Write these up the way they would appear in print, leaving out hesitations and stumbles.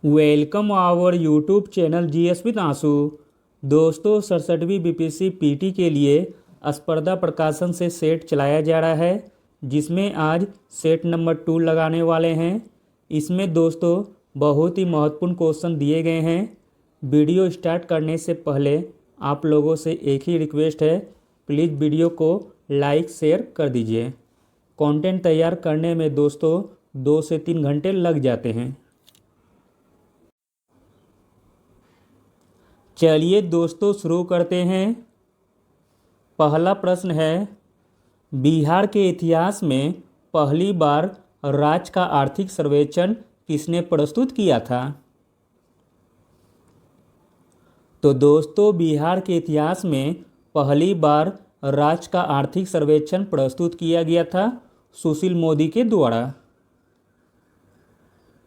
Welcome our YouTube channel GS with आंसू। दोस्तों 67वीं BPSC PT के लिए स्पर्धा प्रकाशन से सेट चलाया जा रहा है, जिसमें आज सेट नंबर 2 लगाने वाले हैं। इसमें दोस्तों बहुत ही महत्वपूर्ण क्वेश्चन दिए गए हैं। वीडियो स्टार्ट करने से पहले आप लोगों से एक ही रिक्वेस्ट है, प्लीज़ वीडियो को लाइक शेयर कर दीजिए। कंटेंट तैयार करने में दोस्तों 2 से 3 घंटे लग जाते हैं। चलिए दोस्तों शुरू करते हैं। पहला प्रश्न है, बिहार के इतिहास में पहली बार राज्य का आर्थिक सर्वेक्षण किसने प्रस्तुत किया था? तो दोस्तों बिहार के इतिहास में पहली बार राज्य का आर्थिक सर्वेक्षण प्रस्तुत किया गया था सुशील मोदी के द्वारा।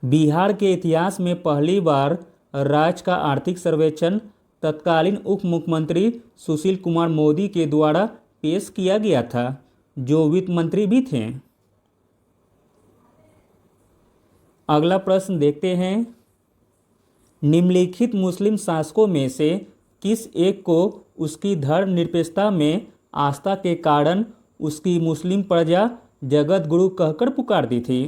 बिहार के इतिहास में पहली बार राज्य का आर्थिक सर्वेक्षण तत्कालीन उप मुख्यमंत्री सुशील कुमार मोदी के द्वारा पेश किया गया था, जो वित्त मंत्री भी थे। अगला प्रश्न देखते हैं, निम्नलिखित मुस्लिम शासकों में से किस एक को उसकी धर्मनिरपेक्षता में आस्था के कारण उसकी मुस्लिम प्रजा जगत गुरु कहकर पुकारती थी?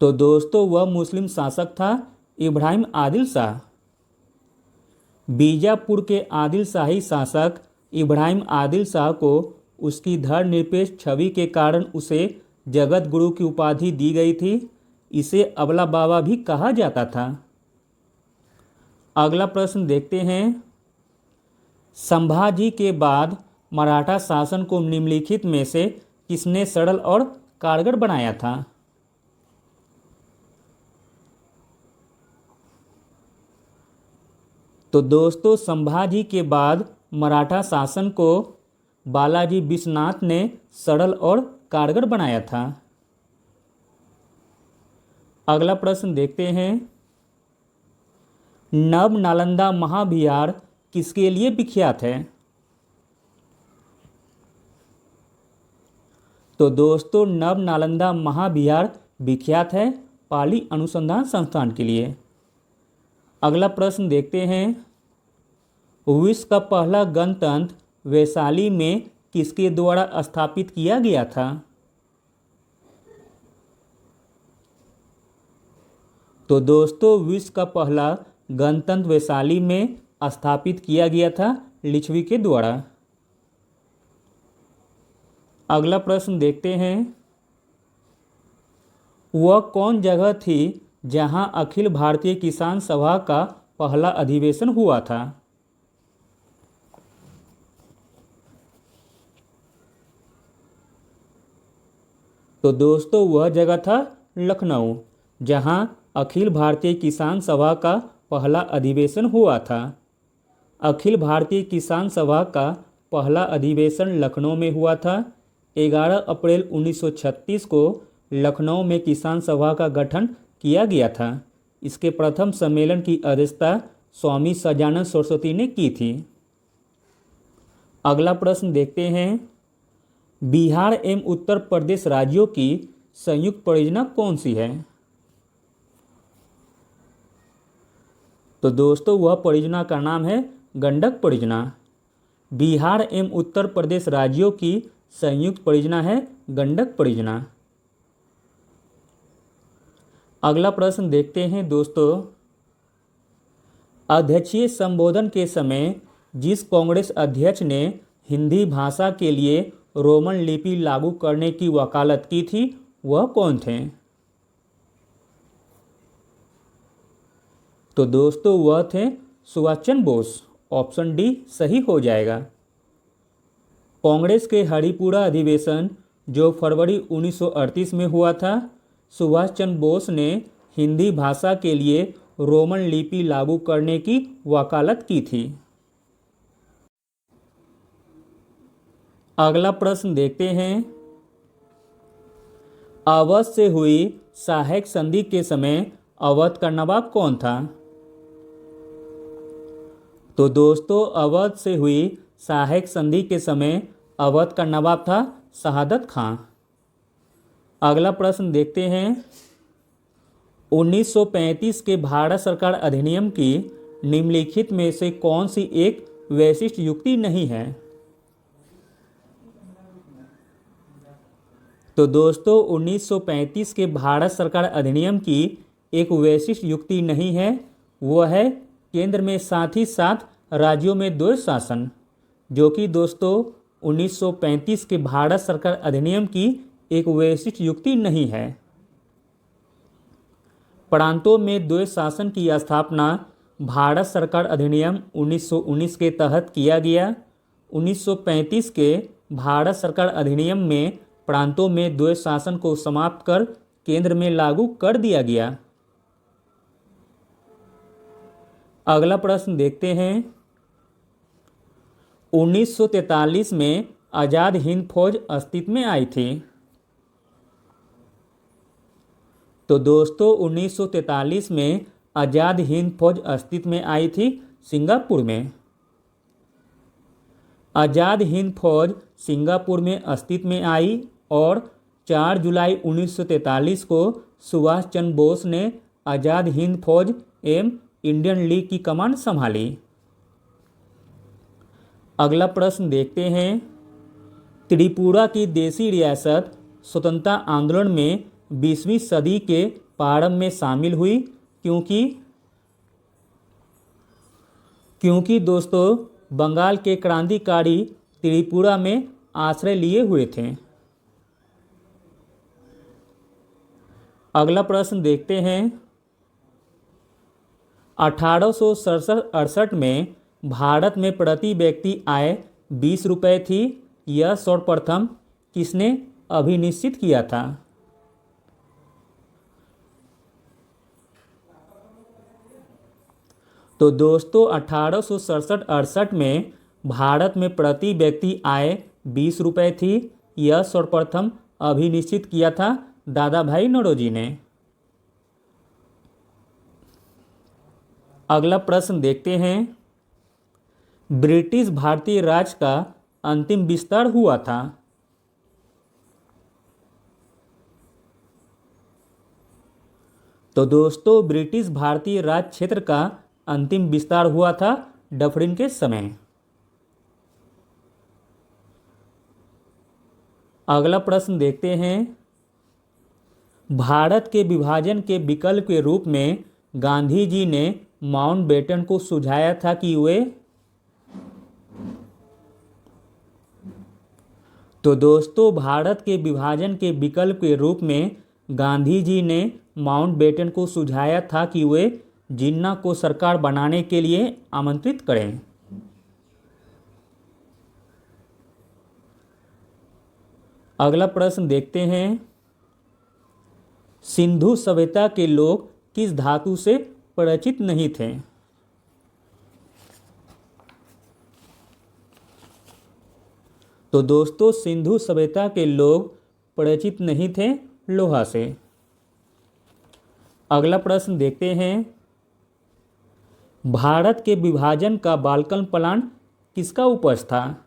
तो दोस्तों वह मुस्लिम शासक था इब्राहिम आदिल शाह। बीजापुर के आदिल शाही शासक इब्राहिम आदिल शाह को उसकी धर्मनिरपेक्ष छवि के कारण उसे जगत गुरु की उपाधि दी गई थी। इसे अबला बाबा भी कहा जाता था। अगला प्रश्न देखते हैं, संभाजी के बाद मराठा शासन को निम्नलिखित में से किसने सरल और कारगर बनाया था? तो दोस्तों संभाजी के बाद मराठा शासन को बालाजी विश्वनाथ ने सरल और कारगर बनाया था। अगला प्रश्न देखते हैं, नव नालंदा महाविहार किसके लिए विख्यात है? तो दोस्तों नव नालंदा महाविहार विख्यात है पाली अनुसंधान संस्थान के लिए। अगला प्रश्न देखते हैं, विश्व का पहला गणतंत्र वैशाली में किसके द्वारा स्थापित किया गया था? तो दोस्तों विश्व का पहला गणतंत्र वैशाली में स्थापित किया गया था लिच्छवी के द्वारा। अगला प्रश्न देखते हैं, वह कौन जगह थी जहां अखिल भारतीय किसान सभा का पहला अधिवेशन हुआ था? तो दोस्तों वह जगह था लखनऊ, जहां अखिल भारतीय किसान सभा का पहला अधिवेशन हुआ था। अखिल भारतीय किसान सभा का पहला अधिवेशन लखनऊ में हुआ था। 11 अप्रैल 1936 को लखनऊ में किसान सभा का गठन किया गया था। इसके प्रथम सम्मेलन की अध्यक्षता स्वामी सजानंद सरस्वती ने की थी। अगला प्रश्न देखते हैं, बिहार एवं उत्तर प्रदेश राज्यों की संयुक्त परियोजना कौन सी है? तो दोस्तों वह परियोजना का नाम है गंडक परियोजना। बिहार एवं उत्तर प्रदेश राज्यों की संयुक्त परियोजना है गंडक परियोजना। अगला प्रश्न देखते हैं दोस्तों, अध्यक्षीय संबोधन के समय जिस कांग्रेस अध्यक्ष ने हिंदी भाषा के लिए रोमन लिपि लागू करने की वकालत की थी वह कौन थे? तो दोस्तों वह थे सुभाष चंद्र बोस। ऑप्शन डी सही हो जाएगा। कांग्रेस के हरिपुरा अधिवेशन जो फरवरी 1938 में हुआ था, सुभाष चंद्र बोस ने हिंदी भाषा के लिए रोमन लिपि लागू करने की वकालत की थी। अगला प्रश्न देखते हैं, अवध से हुई सहायक संधि के समय अवध का नवाब कौन था? तो दोस्तों अवध से हुई सहायक संधि के समय अवध का नवाब था शहादत खां। अगला प्रश्न देखते हैं, 1935 के भारत सरकार अधिनियम की निम्नलिखित में से कौन सी एक वैशिष्ट युक्ति नहीं है। तो दोस्तों 1935 के भारत सरकार अधिनियम की एक वैशिष्ट युक्ति नहीं है, वह है केंद्र में साथ ही साथ राज्यों में द्वैध शासन, जो कि दोस्तों 1935 के भारत सरकार अधिनियम की एक वैशिष्ट युक्ति नहीं है। प्रांतों में द्वैध शासन की स्थापना भारत सरकार अधिनियम 1919 के तहत किया गया। 1935 के भारत सरकार अधिनियम में प्रांतों में द्वैध शासन को समाप्त कर केंद्र में लागू कर दिया गया। अगला प्रश्न देखते हैं, 1943 में आज़ाद हिंद फौज अस्तित्व में आई थी। तो दोस्तों 1943 में आज़ाद हिंद फौज अस्तित्व में आई थी सिंगापुर में। आज़ाद हिंद फौज सिंगापुर में अस्तित्व में आई और 4 जुलाई 1943 को सुभाष चंद्र बोस ने आज़ाद हिंद फौज एवं इंडियन लीग की कमान संभाली। अगला प्रश्न देखते हैं, त्रिपुरा की देशी रियासत स्वतंत्रता आंदोलन में 20वीं सदी के प्रारंभ में शामिल हुई क्योंकि दोस्तों बंगाल के क्रांतिकारी त्रिपुरा में आश्रय लिए हुए थे। अगला प्रश्न देखते हैं, 1867-68 में भारत में प्रति व्यक्ति आय 20 रुपये थी। यह सर्वप्रथम किसने अभिनिश्चित किया था। तो दोस्तों 1867-68 में भारत में प्रति व्यक्ति आय 20 रुपये थी। यह सर्वप्रथम अभिनिश्चित किया था दादा भाई नौरोजी ने। अगला प्रश्न देखते हैं, ब्रिटिश भारतीय राज का अंतिम विस्तार हुआ था। तो दोस्तों ब्रिटिश भारतीय राज क्षेत्र का अंतिम विस्तार हुआ था डफरिन के समय। अगला प्रश्न देखते हैं, भारत के विभाजन के विकल्प के रूप में गांधी जी ने माउंटबेटन को सुझाया था कि वे। तो दोस्तों भारत के विभाजन के विकल्प के रूप में गांधी जी ने माउंटबेटन को सुझाया था कि वे जिन्ना को सरकार बनाने के लिए आमंत्रित करें। अगला प्रश्न देखते हैं, सिंधु सभ्यता के लोग किस धातु से परिचित नहीं थे। तो दोस्तों सिंधु सभ्यता के लोग परिचित नहीं थे लोहा से। अगला प्रश्न देखते हैं, भारत के विभाजन का बाल्कन प्लान किसका उपज था।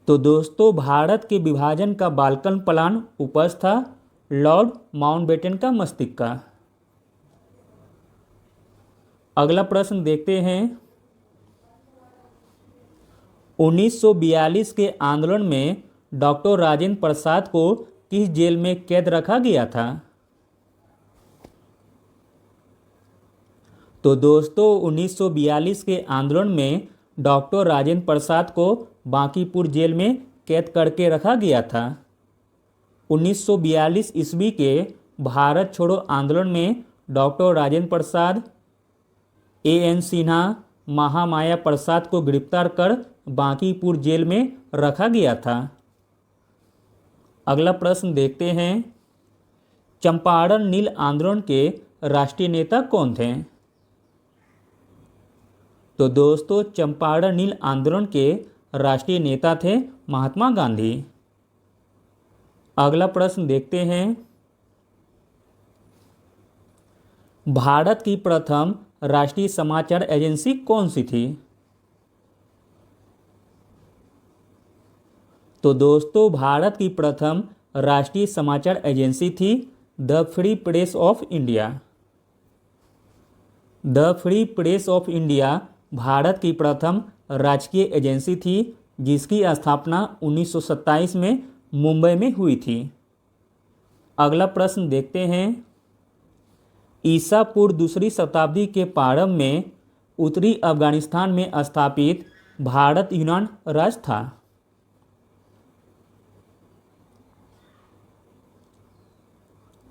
तो दोस्तों भारत के विभाजन का बाल्कन प्लान उपज था लॉर्ड माउंटबेटन का मस्तिष्क का। अगला प्रश्न देखते हैं, 1942 के आंदोलन में डॉक्टर राजेंद्र प्रसाद को किस जेल में कैद रखा गया था। तो दोस्तों 1942 के आंदोलन में डॉक्टर राजेंद्र प्रसाद को बांकीपुर जेल में कैद करके रखा गया था। 1942 ईस्वी के भारत छोड़ो आंदोलन में डॉक्टर राजेंद्र प्रसाद, A.N. सिन्हा, महामाया प्रसाद को गिरफ्तार कर बांकीपुर जेल में रखा गया था। अगला प्रश्न देखते हैं, चंपारण नील आंदोलन के राष्ट्रीय नेता कौन थे। तो दोस्तों चंपारण नील आंदोलन के राष्ट्रीय नेता थे महात्मा गांधी। अगला प्रश्न देखते हैं, भारत की प्रथम राष्ट्रीय समाचार एजेंसी कौन सी थी। तो दोस्तों भारत की प्रथम राष्ट्रीय समाचार एजेंसी थी the free press of India. The free press of India Bharat की प्रथम राजकीय एजेंसी थी जिसकी स्थापना 1927 में मुंबई में हुई थी। अगला प्रश्न देखते हैं। ईसा पूर्व दूसरी शताब्दी के प्रारंभ में उत्तरी अफगानिस्तान में स्थापित भारत यूनान राज्य था।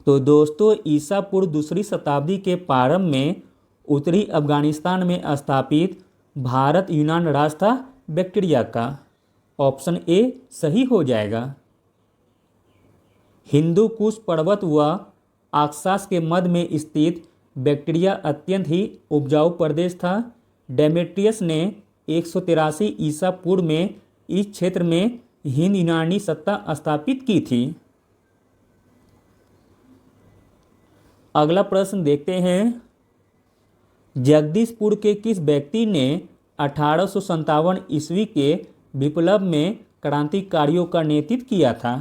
तो दोस्तों ईसा पूर्व दूसरी शताब्दी के प्रारंभ में उत्तरी अफगानिस्तान में स्थापित भारत यूनान राज्य था बैक्टीरिया का। ऑप्शन ए सही हो जाएगा। हिंदू कुश पर्वत व आक्सास के मध्य में स्थित बैक्टीरिया अत्यंत ही उपजाऊ प्रदेश था। डेमेट्रियस ने 183 ईसा पूर्व में इस क्षेत्र में हिंद यूनानी सत्ता स्थापित की थी। अगला प्रश्न देखते हैं। जगदीशपुर के किस व्यक्ति ने 1857 ईस्वी के विप्लव में क्रांतिकारियों का नेतृत्व किया था?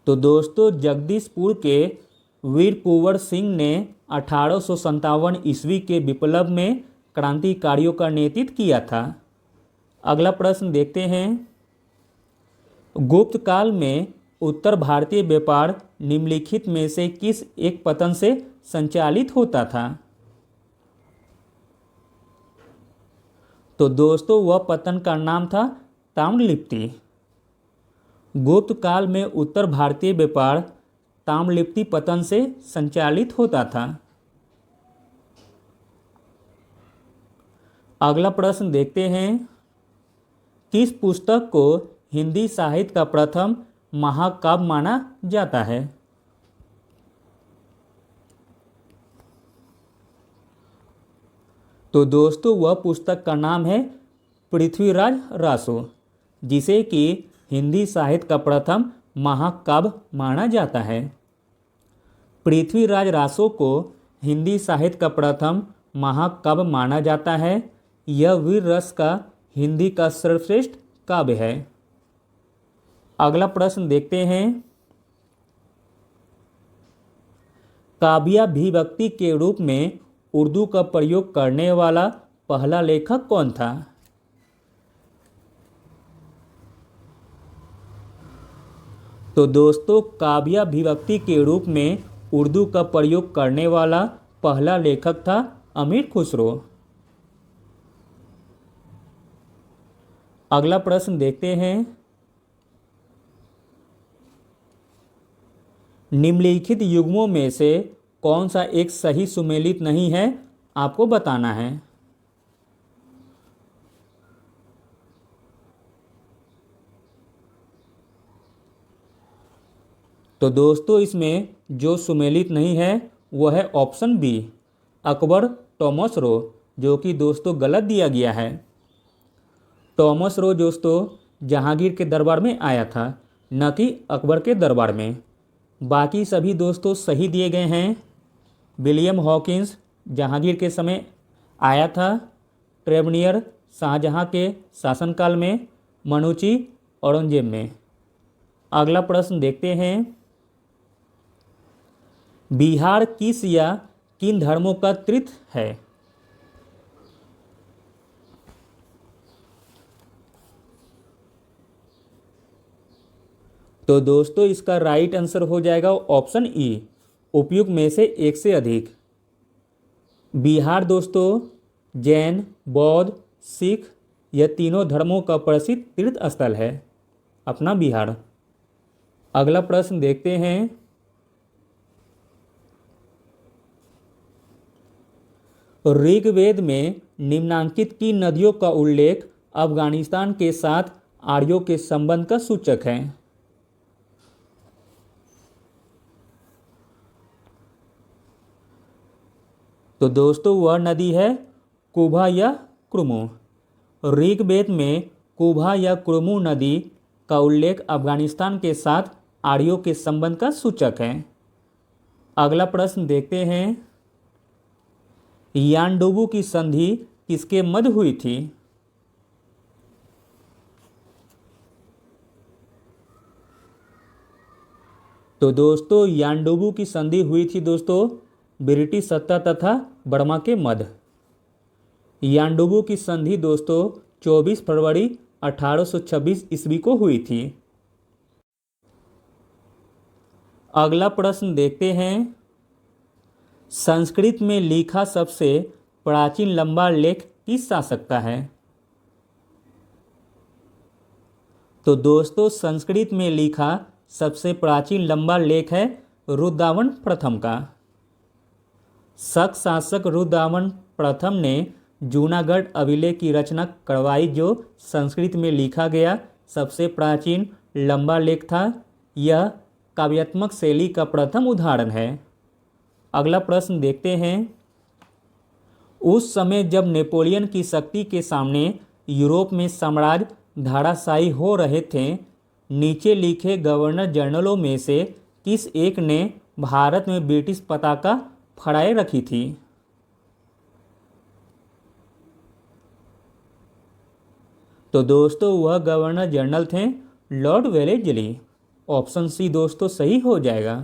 तो दोस्तों जगदीशपुर के वीर कुंवर सिंह ने 1857 ईस्वी के विप्लव में क्रांतिकारियों का नेतृत्व किया था। अगला प्रश्न देखते हैं। गुप्त काल में उत्तर भारतीय व्यापार निम्नलिखित में से किस एक पतन से संचालित होता था? तो दोस्तों वह पतन का नाम था ताम्रलिप्ति। गुप्त काल में उत्तर भारतीय व्यापार ताम्रलिप्ति पतन से संचालित होता था। अगला प्रश्न देखते हैं। किस पुस्तक को हिंदी साहित्य का प्रथम महाकाव्य माना जाता है? तो दोस्तों वह पुस्तक का नाम है पृथ्वीराज रासो, जिसे कि हिंदी साहित्य का प्रथम महाकाव्य माना जाता है। पृथ्वीराज रासो को हिंदी साहित्य का प्रथम महाकाव्य माना जाता है। यह वीर रस का हिंदी का सर्वश्रेष्ठ काव्य है। अगला प्रश्न देखते हैं। काव्याभिव्यक्ति के रूप में उर्दू का प्रयोग करने वाला पहला लेखक कौन था? तो दोस्तों काव्याभिव्यक्ति के रूप में उर्दू का प्रयोग करने वाला पहला लेखक था अमीर खुसरो। अगला प्रश्न देखते हैं। निम्नलिखित युग्मों में से कौन सा एक सही सुमेलित नहीं है, आपको बताना है। तो दोस्तों इसमें जो सुमेलित नहीं है वह है option B Akbar Thomas Roe, जो कि दोस्तों गलत दिया गया है। टॉमस रो दोस्तों जहांगीर के दरबार में आया था, न कि अकबर के दरबार में। बाकी सभी दोस्तों सही दिए गए हैं। विलियम हॉकिंस जहांगीर के समय आया था। ट्रेवनियर शाहजहां के शासनकाल में। मनुची औरंगजेब में। अगला प्रश्न देखते हैं। बिहार किस या किन धर्मों का तीर्थ है? तो दोस्तों इसका राइट आंसर हो जाएगा ऑप्शन ई उपयुक्त में से एक से अधिक। बिहार दोस्तों जैन, बौद्ध, सिख यह तीनों धर्मों का प्रसिद्ध तीर्थ स्थल है अपना बिहार। अगला प्रश्न देखते हैं। ऋग्वेद में निम्नांकित की नदियों का उल्लेख अफगानिस्तान के साथ आर्यों के संबंध का सूचक है? तो दोस्तों वह नदी है कुभा या क्रुमु। ऋग्वेद में कुभा या क्रुमु नदी का उल्लेख अफगानिस्तान के साथ आर्यों के संबंध का सूचक है। अगला प्रश्न देखते हैं। यानडुबू की संधि किसके मध्य हुई थी? तो दोस्तों यानडुबू की संधि हुई थी दोस्तों ब्रिटिश सत्ता तथा बर्मा के मध्य। यानडुबू की संधि दोस्तों 24 फरवरी 1826 ईस्वी को हुई थी। अगला प्रश्न देखते हैं, संस्कृत में लिखा सबसे प्राचीन लंबा लेख किस शासक का है? तो दोस्तों संस्कृत में लिखा सबसे प्राचीन लंबा लेख है रुद्रावन प्रथम का। शक शासक रुद्रावन प्रथम ने जूनागढ़ अभिलेख की रचना करवाई, जो संस्कृत में लिखा गया सबसे प्राचीन लंबा लेख था। यह काव्यात्मक शैली का प्रथम उदाहरण है। अगला प्रश्न देखते हैं, उस समय जब नेपोलियन की शक्ति के सामने यूरोप में साम्राज्य धाराशायी हो रहे थे, नीचे लिखे गवर्नर जनरलों में से किस एक ने भारत में ब्रिटिश पताका फहराए रखी थी? तो दोस्तों वह गवर्नर जनरल थे लॉर्ड वेलेस्ली। ऑप्शन सी दोस्तों सही हो जाएगा।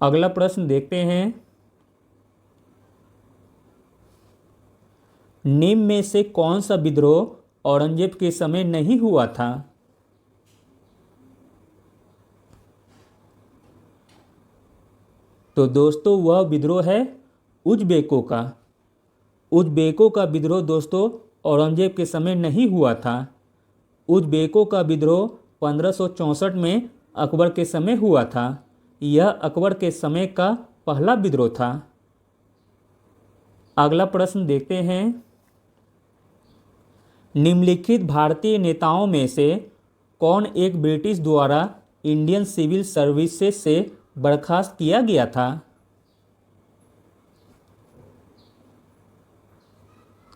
अगला प्रश्न देखते हैं, निम्न में से कौन सा विद्रोह औरंगजेब के समय नहीं हुआ था? तो दोस्तों वह विद्रोह है उज़्बेकों का। उज़्बेकों का विद्रोह दोस्तों औरंगजेब के समय नहीं हुआ था। उज़्बेकों का विद्रोह 1564 में अकबर के समय हुआ था। यह अकबर के समय का पहला विद्रोह था। अगला प्रश्न देखते हैं, निम्नलिखित भारतीय नेताओं में से कौन एक ब्रिटिश द्वारा इंडियन सिविल सर्विसेज से बर्खास्त किया गया था?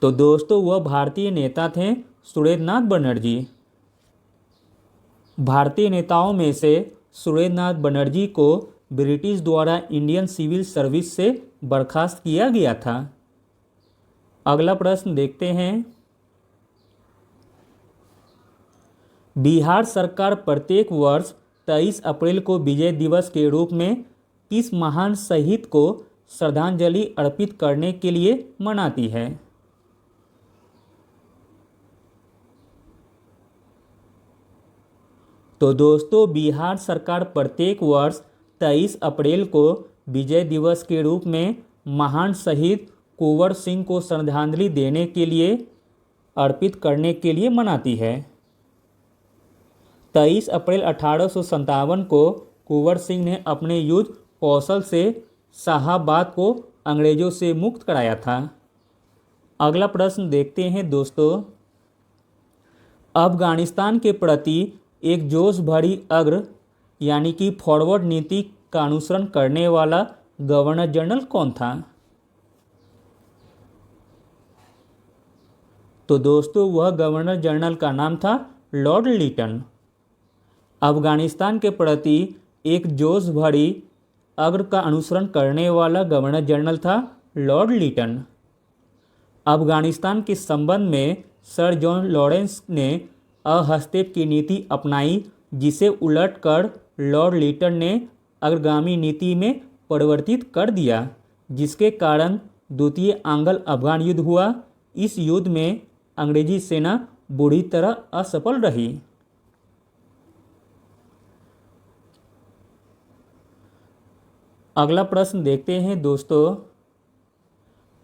तो दोस्तों वह भारतीय नेता थे सुरेंद्रनाथ बनर्जी। भारतीय नेताओं में से सुरेंद्रनाथ बनर्जी को ब्रिटिश द्वारा इंडियन सिविल सर्विस से बर्खास्त किया गया था। अगला प्रश्न देखते हैं, बिहार सरकार प्रत्येक वर्ष 23 अप्रैल को विजय दिवस के रूप में किस महान शहीद को श्रद्धांजलि अर्पित करने के लिए मनाती है? तो दोस्तों बिहार सरकार प्रत्येक वर्ष 23 अप्रैल को विजय दिवस के रूप में महान शहीद कुंवर सिंह को श्रद्धांजलि देने के लिए अर्पित करने के लिए मनाती है। 23 अप्रैल 1857 को कुंवर सिंह ने अपने युद्ध कौशल से शाहाबाद को अंग्रेजों से मुक्त कराया था। अगला प्रश्न देखते हैं दोस्तों, अफगानिस्तान के प्रति एक जोश भरी अग्र यानी कि फॉरवर्ड नीति का अनुसरण करने वाला गवर्नर जनरल कौन था? तो दोस्तों वह गवर्नर जनरल का नाम था लॉर्ड लिटन। अफगानिस्तान के प्रति एक जोश भरी अग्र का अनुसरण करने वाला गवर्नर जनरल था लॉर्ड लिटन। अफगानिस्तान के संबंध में सर जॉन लॉरेंस ने हस्तक्षेप की नीति अपनाई, जिसे उलटकर लॉर्ड लिटन ने अग्रगामी नीति में परिवर्तित कर दिया, जिसके कारण द्वितीय आंग्ल अफगान युद्ध हुआ। इस युद्ध में अंग्रेजी सेना बुरी तरह असफल रही। अगला प्रश्न देखते हैं दोस्तों,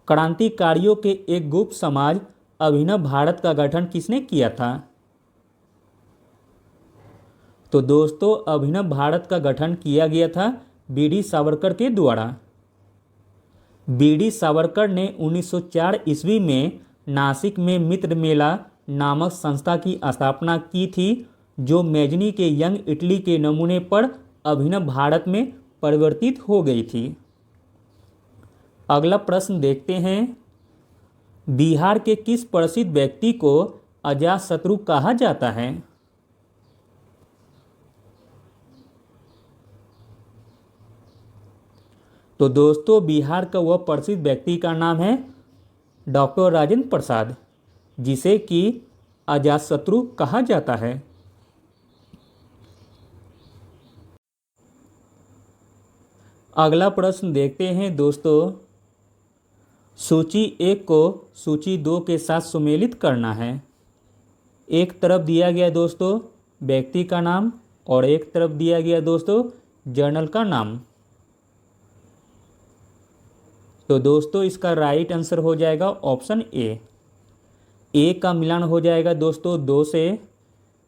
क्रांतिकारियों के एक गुप्त समाज अभिनव भारत का गठन किसने किया था? तो दोस्तों अभिनव भारत का गठन किया गया था बी.डी. सावरकर के द्वारा। बी.डी. सावरकर ने 1904 ईस्वी में नासिक में मित्र मेला नामक संस्था की स्थापना की थी, जो मैजनी के यंग इटली के नमूने पर अभिनव भारत में परिवर्तित हो गई थी। अगला प्रश्न देखते हैं, बिहार के किस प्रसिद्ध व्यक्ति को अजातशत्रु कहा जाता है? तो दोस्तों बिहार का वह प्रसिद्ध व्यक्ति का नाम है डॉक्टर राजेंद्र प्रसाद, जिसे कि अजातशत्रु कहा जाता है। अगला प्रश्न देखते हैं दोस्तों, सूची 1 को सूची 2 के साथ सुमेलित करना है। एक तरफ दिया गया दोस्तों व्यक्ति का नाम और एक तरफ दिया गया दोस्तों जर्नल का नाम। तो दोस्तों इसका राइट आंसर हो जाएगा ऑप्शन ए का मिलान हो जाएगा दोस्तों 2 से।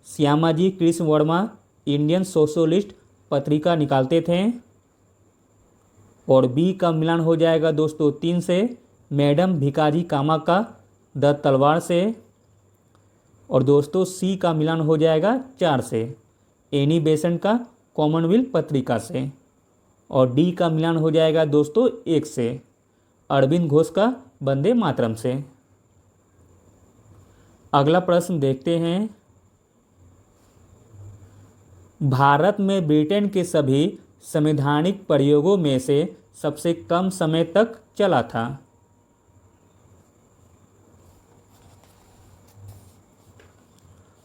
श्यामाजी कृष्ण वर्मा इंडियन सोशलिस्ट पत्रिका निकालते थे। और बी का मिलान हो जाएगा दोस्तों 3 से, मैडम भिकाजी कामा का द तलवार से। और दोस्तों सी का मिलान हो जाएगा 4 से, एनी बेसेंट का कॉमनवेल्थ पत्रिका से। और डी का मिलान हो जाएगा दोस्तों 1 से, अरविंद घोष का वंदे मातरम से। अगला प्रश्न देखते हैं, भारत में ब्रिटेन के सभी संवैधानिक प्रयोगों में से सबसे कम समय तक चला था।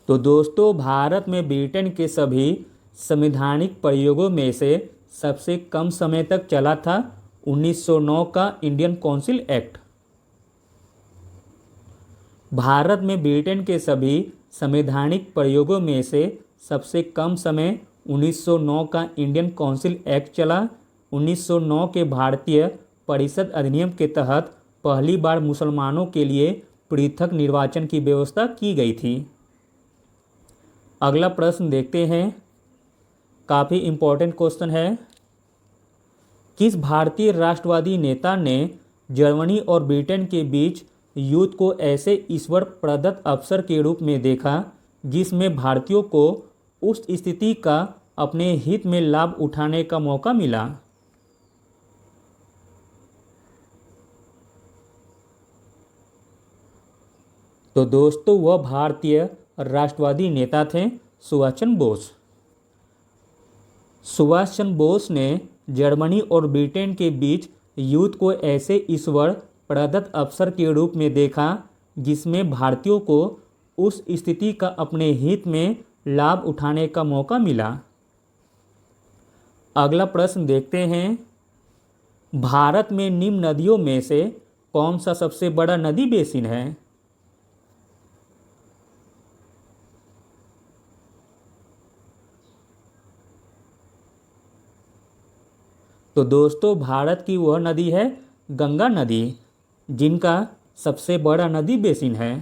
तो दोस्तों भारत में ब्रिटेन के सभी संवैधानिक प्रयोगों में से सबसे कम समय तक चला था 1909 का इंडियन काउंसिल एक्ट। भारत में ब्रिटेन के सभी संवैधानिक प्रयोगों में से सबसे कम समय 1909 का इंडियन काउंसिल एक्ट चला। 1909 के भारतीय परिषद अधिनियम के तहत पहली बार मुसलमानों के लिए पृथक निर्वाचन की व्यवस्था की गई थी। अगला प्रश्न देखते हैं, काफ़ी इम्पोर्टेंट क्वेश्चन है। किस भारतीय राष्ट्रवादी नेता ने जर्मनी और ब्रिटेन के बीच युद्ध को ऐसे ईश्वर प्रदत्त अवसर के रूप में देखा जिसमें भारतीयों को उस स्थिति का अपने हित में लाभ उठाने का मौका मिला? तो दोस्तों वह भारतीय राष्ट्रवादी नेता थे सुभाष चंद्र बोस। सुभाष चंद्र बोस ने जर्मनी और ब्रिटेन के बीच युद्ध को ऐसे ईश्वर प्रदत्त अवसर के रूप में देखा जिसमें भारतीयों को उस स्थिति का अपने हित में लाभ उठाने का मौका मिला। अगला प्रश्न देखते हैं, भारत में निम्न नदियों में से कौन सा सबसे बड़ा नदी बेसिन है? तो दोस्तों भारत की वह नदी है गंगा नदी, जिनका सबसे बड़ा नदी बेसिन है।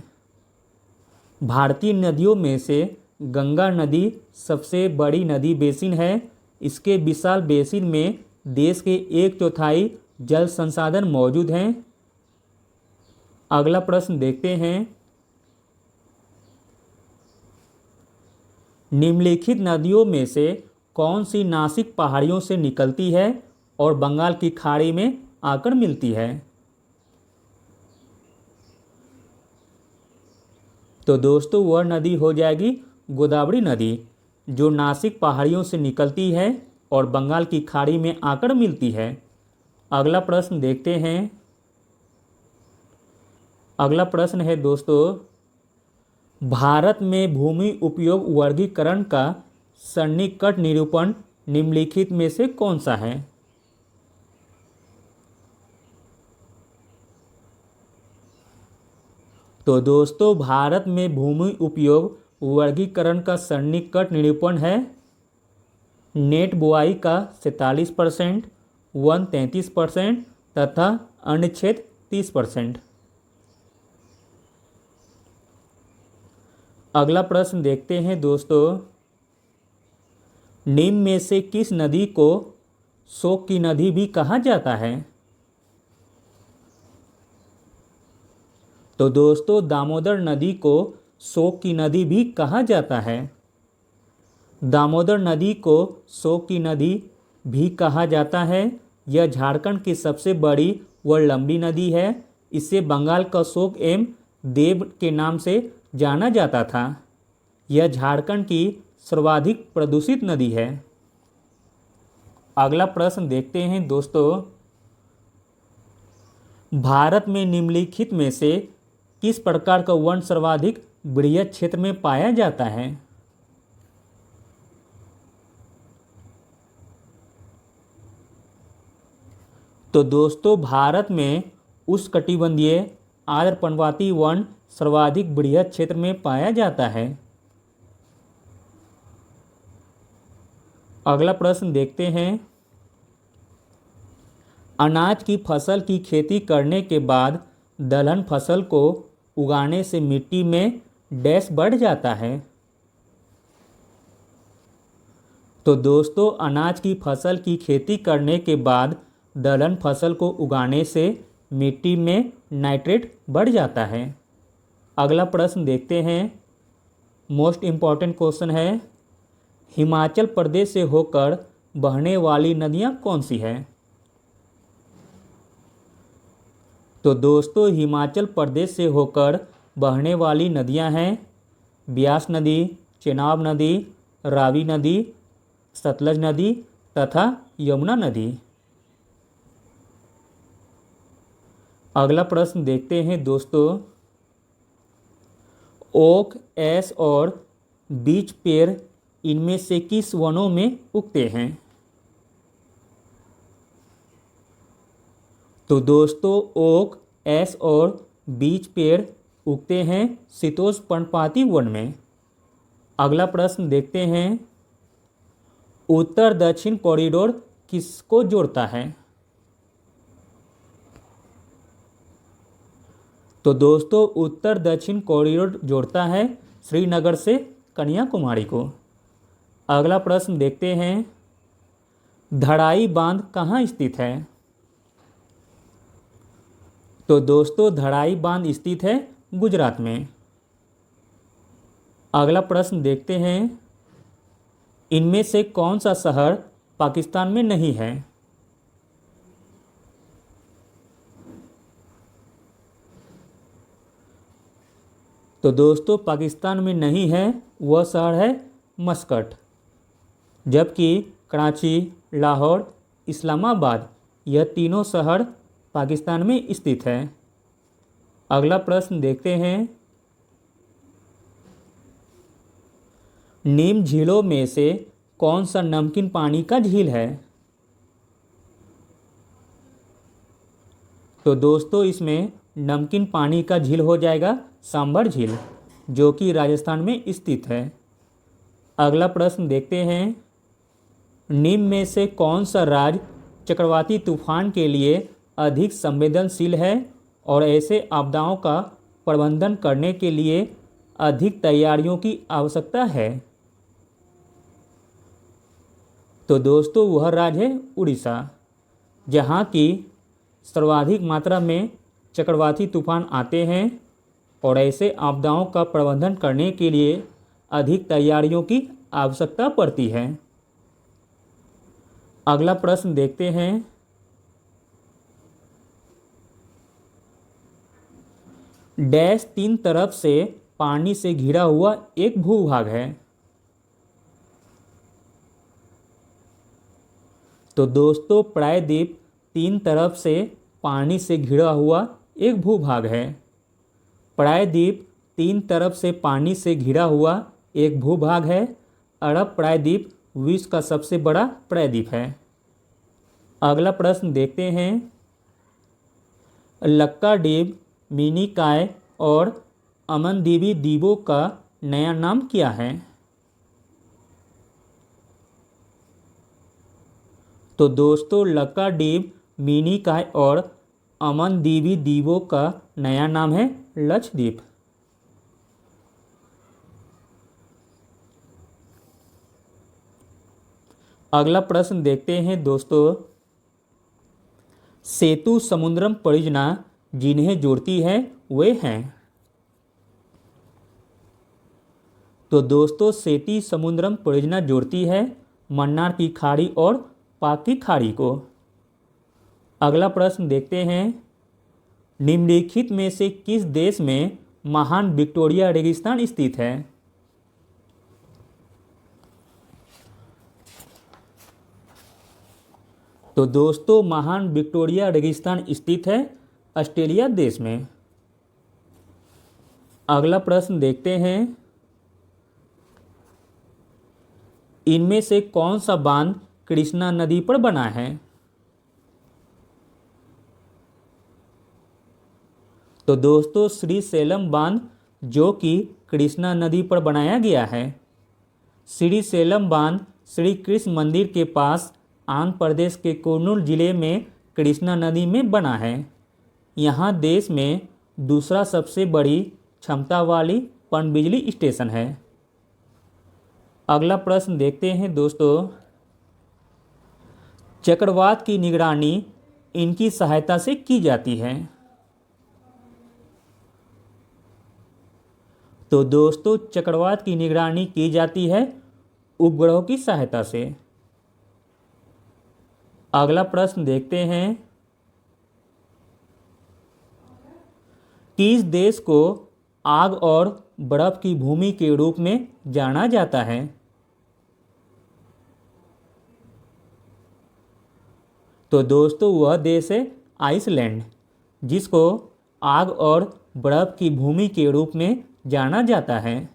भारतीय नदियों में से गंगा नदी सबसे बड़ी नदी बेसिन है। इसके विशाल बेसिन में देश के 1/4 जल संसाधन मौजूद हैं। अगला प्रश्न देखते हैं, निम्नलिखित नदियों में से कौन सी नासिक पहाड़ियों से निकलती है और बंगाल की खाड़ी में आकर मिलती है? तो दोस्तों वह नदी हो जाएगी गोदावरी नदी, जो नासिक पहाड़ियों से निकलती है और बंगाल की खाड़ी में आकर मिलती है। अगला प्रश्न देखते हैं, अगला प्रश्न है दोस्तों, भारत में भूमि उपयोग वर्गीकरण का सन्निकट निरूपण निम्नलिखित में से कौन सा है? तो दोस्तों भारत में भूमि उपयोग वर्गीकरण का सन्निकट निरूपण है नेट बुआई का 47%, वन 33% तथा अनुच्छेद 30%। अगला प्रश्न देखते हैं दोस्तों, निम्न में से किस नदी को शोक की नदी भी कहा जाता है? तो दोस्तों दामोदर नदी को शोक की नदी भी कहा जाता है। दामोदर नदी को शोक की नदी भी कहा जाता है। यह झारखंड की सबसे बड़ी व लंबी नदी है। इसे बंगाल का शोक एवं देव के नाम से जाना जाता था। यह झारखंड की सर्वाधिक प्रदूषित नदी है। अगला प्रश्न देखते हैं दोस्तों, भारत में निम्नलिखित में से किस प्रकार का वन सर्वाधिक वृहत क्षेत्र में पाया जाता है? तो दोस्तों भारत में उष्णकटिबंधीय आर्द्र पर्णपाती वन सर्वाधिक वृहत क्षेत्र में पाया जाता है। अगला प्रश्न देखते हैं। अनाज की फसल की खेती करने के बाद दलहन फसल को उगाने से मिट्टी में डैश बढ़ जाता है। तो दोस्तों अनाज की फसल की खेती करने के बाद दलहन फसल को उगाने से मिट्टी में नाइट्रेट बढ़ जाता है। अगला प्रश्न देखते हैं। मोस्ट इम्पॉर्टेंट क्वेश्चन है, हिमाचल प्रदेश से होकर बहने वाली नदियां कौन सी हैं? तो दोस्तों हिमाचल प्रदेश से होकर बहने वाली नदियां हैं ब्यास नदी, चेनाब नदी, रावी नदी, सतलज नदी तथा यमुना नदी। अगला प्रश्न देखते हैं दोस्तों। ओक, एस और बीच पेड़ इनमें से किस वनों में उगते हैं? तो दोस्तों ओक, एस और बीच पेड़ उगते हैं शीतोष्ण पर्णपाती वन में। अगला प्रश्न देखते हैं। उत्तर दक्षिण कॉरिडोर किसको जोड़ता है? तो दोस्तों उत्तर दक्षिण कॉरिडोर जोड़ता है श्रीनगर से कन्याकुमारी को। अगला प्रश्न देखते हैं। धड़ाई बांध कहाँ स्थित है? तो दोस्तों धड़ाई बांध स्थित है गुजरात में। अगला प्रश्न देखते हैं। इनमें से कौन सा शहर पाकिस्तान में नहीं है? तो दोस्तों पाकिस्तान में नहीं है वह शहर है मस्कट, जबकि कराची, लाहौर, इस्लामाबाद यह तीनों शहर पाकिस्तान में स्थित है। अगला प्रश्न देखते हैं। निम्न झीलों में से कौन सा नमकीन पानी का झील है? तो दोस्तों इसमें नमकीन पानी का झील हो जाएगा सांभर झील, जो कि राजस्थान में स्थित है। अगला प्रश्न देखते हैं। निम्न में से कौन सा राज्य चक्रवाती तूफान के लिए अधिक संवेदनशील है और ऐसे आपदाओं का प्रबंधन करने के लिए अधिक तैयारियों की आवश्यकता है? तो दोस्तों वह राज्य है उड़ीसा, जहाँ की सर्वाधिक मात्रा में चक्रवाती तूफान आते हैं और ऐसे आपदाओं का प्रबंधन करने के लिए अधिक तैयारियों की आवश्यकता पड़ती है। अगला प्रश्न देखते हैं। डैश तीन तरफ से पानी से घिरा हुआ एक भूभाग है। तो दोस्तों प्रायद्वीप तीन तरफ से पानी से घिरा हुआ एक भूभाग है। प्रायद्वीप तीन तरफ से पानी से घिरा हुआ एक भूभाग है। अरब प्रायद्वीप विश्व का सबसे बड़ा प्रायद्वीप है। अगला प्रश्न देखते हैं। लक्काद्वीप, मिनिकॉय और अमनदीवी द्वीपों का नया नाम क्या है? तो दोस्तों लक्काद्वीप, मिनिकॉय और अमनदीवी द्वीपों का नया नाम है लक्षद्वीप। अगला प्रश्न देखते हैं दोस्तों। सेतु समुद्रम परियोजना जिन्हें जोड़ती है वे हैं। तो दोस्तों सेती समुद्रम परियोजना जोड़ती है मन्नार की खाड़ी और पाक की खाड़ी को। अगला प्रश्न देखते हैं। निम्नलिखित में से किस देश में महान विक्टोरिया रेगिस्तान स्थित है? तो दोस्तों महान विक्टोरिया रेगिस्तान स्थित है ऑस्ट्रेलिया देश में। अगला प्रश्न देखते हैं, इनमें से कौन सा बांध कृष्णा नदी पर बना है? तो दोस्तों श्रीशैलम बांध जो कि कृष्णा नदी पर बनाया गया है। श्रीशैलम बांध श्री कृष्ण मंदिर के पास आंध्र प्रदेश के कुर्नूल जिले में कृष्णा नदी में बना है। यहाँ देश में दूसरा सबसे बड़ी क्षमता वाली पनबिजली स्टेशन है। अगला प्रश्न देखते हैं दोस्तों, चक्रवात की निगरानी इनकी सहायता से की जाती है। तो दोस्तों चक्रवात की निगरानी की जाती है उपग्रहों की सहायता से। अगला प्रश्न देखते हैं, किस देश को आग और बर्फ की भूमि के रूप में जाना जाता है? तो दोस्तों वह देश है आइसलैंड, जिसको आग और बर्फ की भूमि के रूप में जाना जाता है।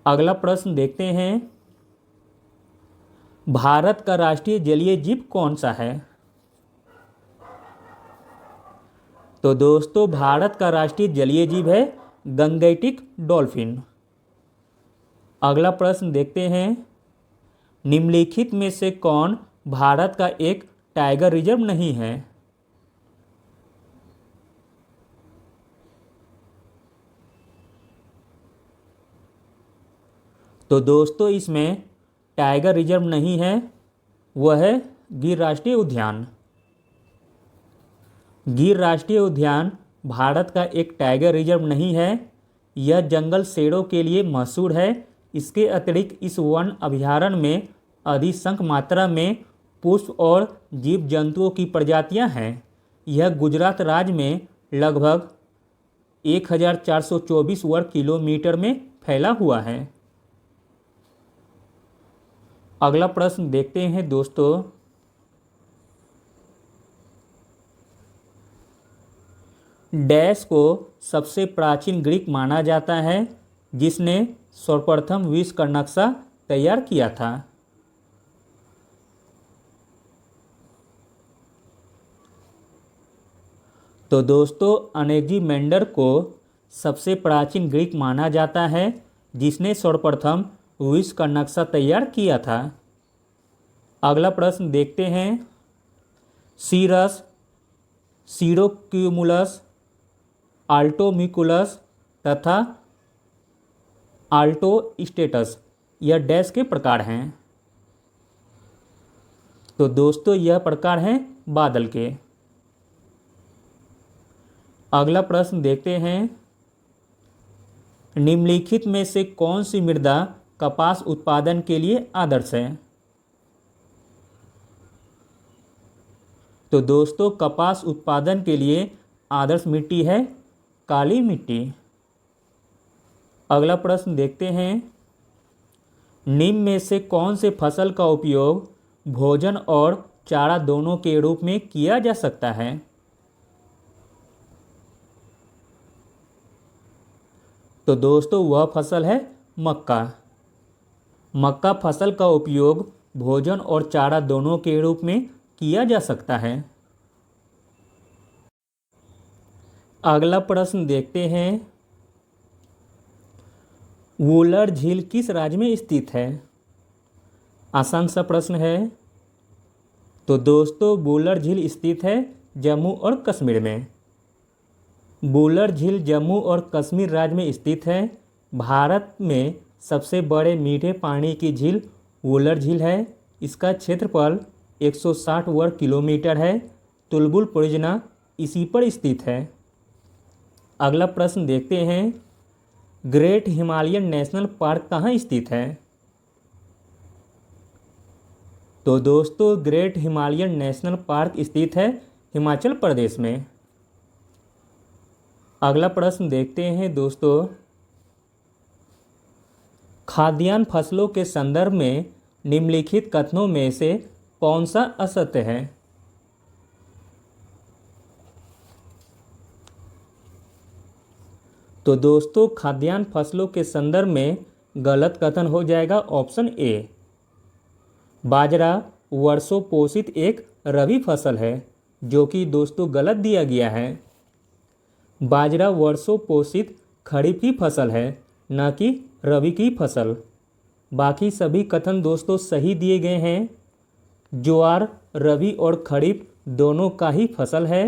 अगला प्रश्न देखते हैं, भारत का राष्ट्रीय जलीय जीव कौन सा है? तो दोस्तों भारत का राष्ट्रीय जलीय जीव है गंगेटिक डॉल्फिन। अगला प्रश्न देखते हैं, निम्नलिखित में से कौन भारत का एक टाइगर रिजर्व नहीं है? तो दोस्तों इसमें टाइगर रिजर्व नहीं है, वह है गिर राष्ट्रीय उद्यान। गिर राष्ट्रीय उद्यान भारत का एक टाइगर रिजर्व नहीं है। यह जंगल शेरों के लिए मशहूर है। इसके अतिरिक्त इस वन अभयारण्य में अधिसंख्य मात्रा में पुष्प और जीव जंतुओं की प्रजातियां हैं। यह गुजरात राज्य में लगभग 1424 वर्ग किलोमीटर में फैला हुआ है। अगला प्रश्न देखते हैं दोस्तों, डैश को सबसे प्राचीन ग्रीक माना जाता है जिसने सर्वप्रथम विश्व का नक्शा तैयार किया था। तो दोस्तों अनेक्जिमेंडर को सबसे प्राचीन ग्रीक माना जाता है जिसने सर्वप्रथम विश्व का नक्शा तैयार किया था। अगला प्रश्न देखते हैं, सीरस, सीरोक्यूमुलस, आल्टोमिकुलस तथा आल्टोस्टेटस यह डैश के प्रकार हैं। तो दोस्तों यह प्रकार हैं बादल के। अगला प्रश्न देखते हैं, निम्नलिखित में से कौन सी मृदा कपास उत्पादन के लिए आदर्श है? तो दोस्तों कपास उत्पादन के लिए आदर्श मिट्टी है काली मिट्टी। अगला प्रश्न देखते हैं, निम्न में से कौन से फसल का उपयोग भोजन और चारा दोनों के रूप में किया जा सकता है? तो दोस्तों वह फसल है मक्का। मक्का फसल का उपयोग भोजन और चारा दोनों के रूप में किया जा सकता है। अगला प्रश्न देखते हैं, वुलर झील किस राज्य में स्थित है? आसान सा प्रश्न है। तो दोस्तों वुलर झील स्थित है जम्मू और कश्मीर में। वुलर झील जम्मू और कश्मीर राज्य में स्थित है। भारत में सबसे बड़े मीठे पानी की झील वुलर झील है। इसका क्षेत्रफल 160 वर्ग किलोमीटर है। तुलबुल परियोजना इसी पर स्थित है। अगला प्रश्न देखते हैं, ग्रेट हिमालयन नेशनल पार्क कहाँ स्थित है? तो दोस्तों ग्रेट हिमालयन नेशनल पार्क स्थित है हिमाचल प्रदेश में। अगला प्रश्न देखते हैं दोस्तों, खाद्यान्न फसलों के संदर्भ में निम्नलिखित कथनों में से कौन सा असत्य है? तो दोस्तों खाद्यान्न फसलों के संदर्भ में गलत कथन हो जाएगा ऑप्शन ए। बाजरा वर्षों पोषित एक रबी फसल है, जो कि दोस्तों गलत दिया गया है। बाजरा वर्षों पोषित खरीफ की फसल है, न कि रबी की फसल। बाकी सभी कथन दोस्तों सही दिए गए हैं। ज्वार रबी और खरीफ दोनों का ही फसल है।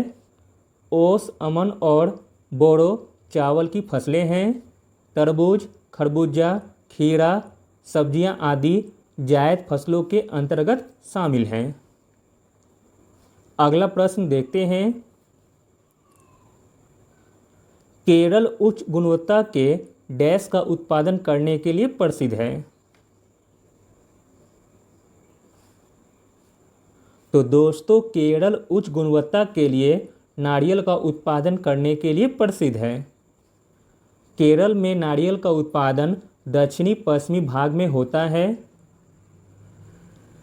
ओस, अमन और बोरो चावल की फसलें हैं। तरबूज, खरबूजा, खीरा, सब्जियां आदि जायद फसलों के अंतर्गत शामिल हैं। अगला प्रश्न देखते हैं। केरल उच्च गुणवत्ता के डैश का उत्पादन करने के लिए प्रसिद्ध है। तो दोस्तों केरल उच्च गुणवत्ता के लिए नारियल का उत्पादन करने के लिए प्रसिद्ध है। केरल में नारियल का उत्पादन दक्षिणी पश्चिमी भाग में होता है।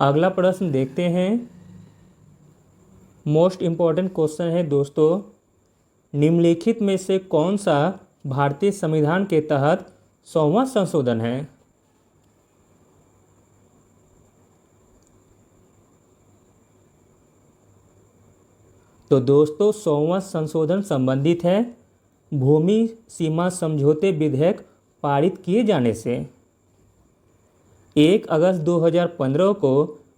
अगला प्रश्न देखते हैं। मोस्ट इम्पॉर्टेंट क्वेश्चन है दोस्तों, निम्नलिखित में से कौन सा भारतीय संविधान के तहत 100वां संशोधन है। तो दोस्तों 100वां संशोधन संबंधित है भूमि सीमा समझौते विधेयक पारित किए जाने से। 1 अगस्त 2015 को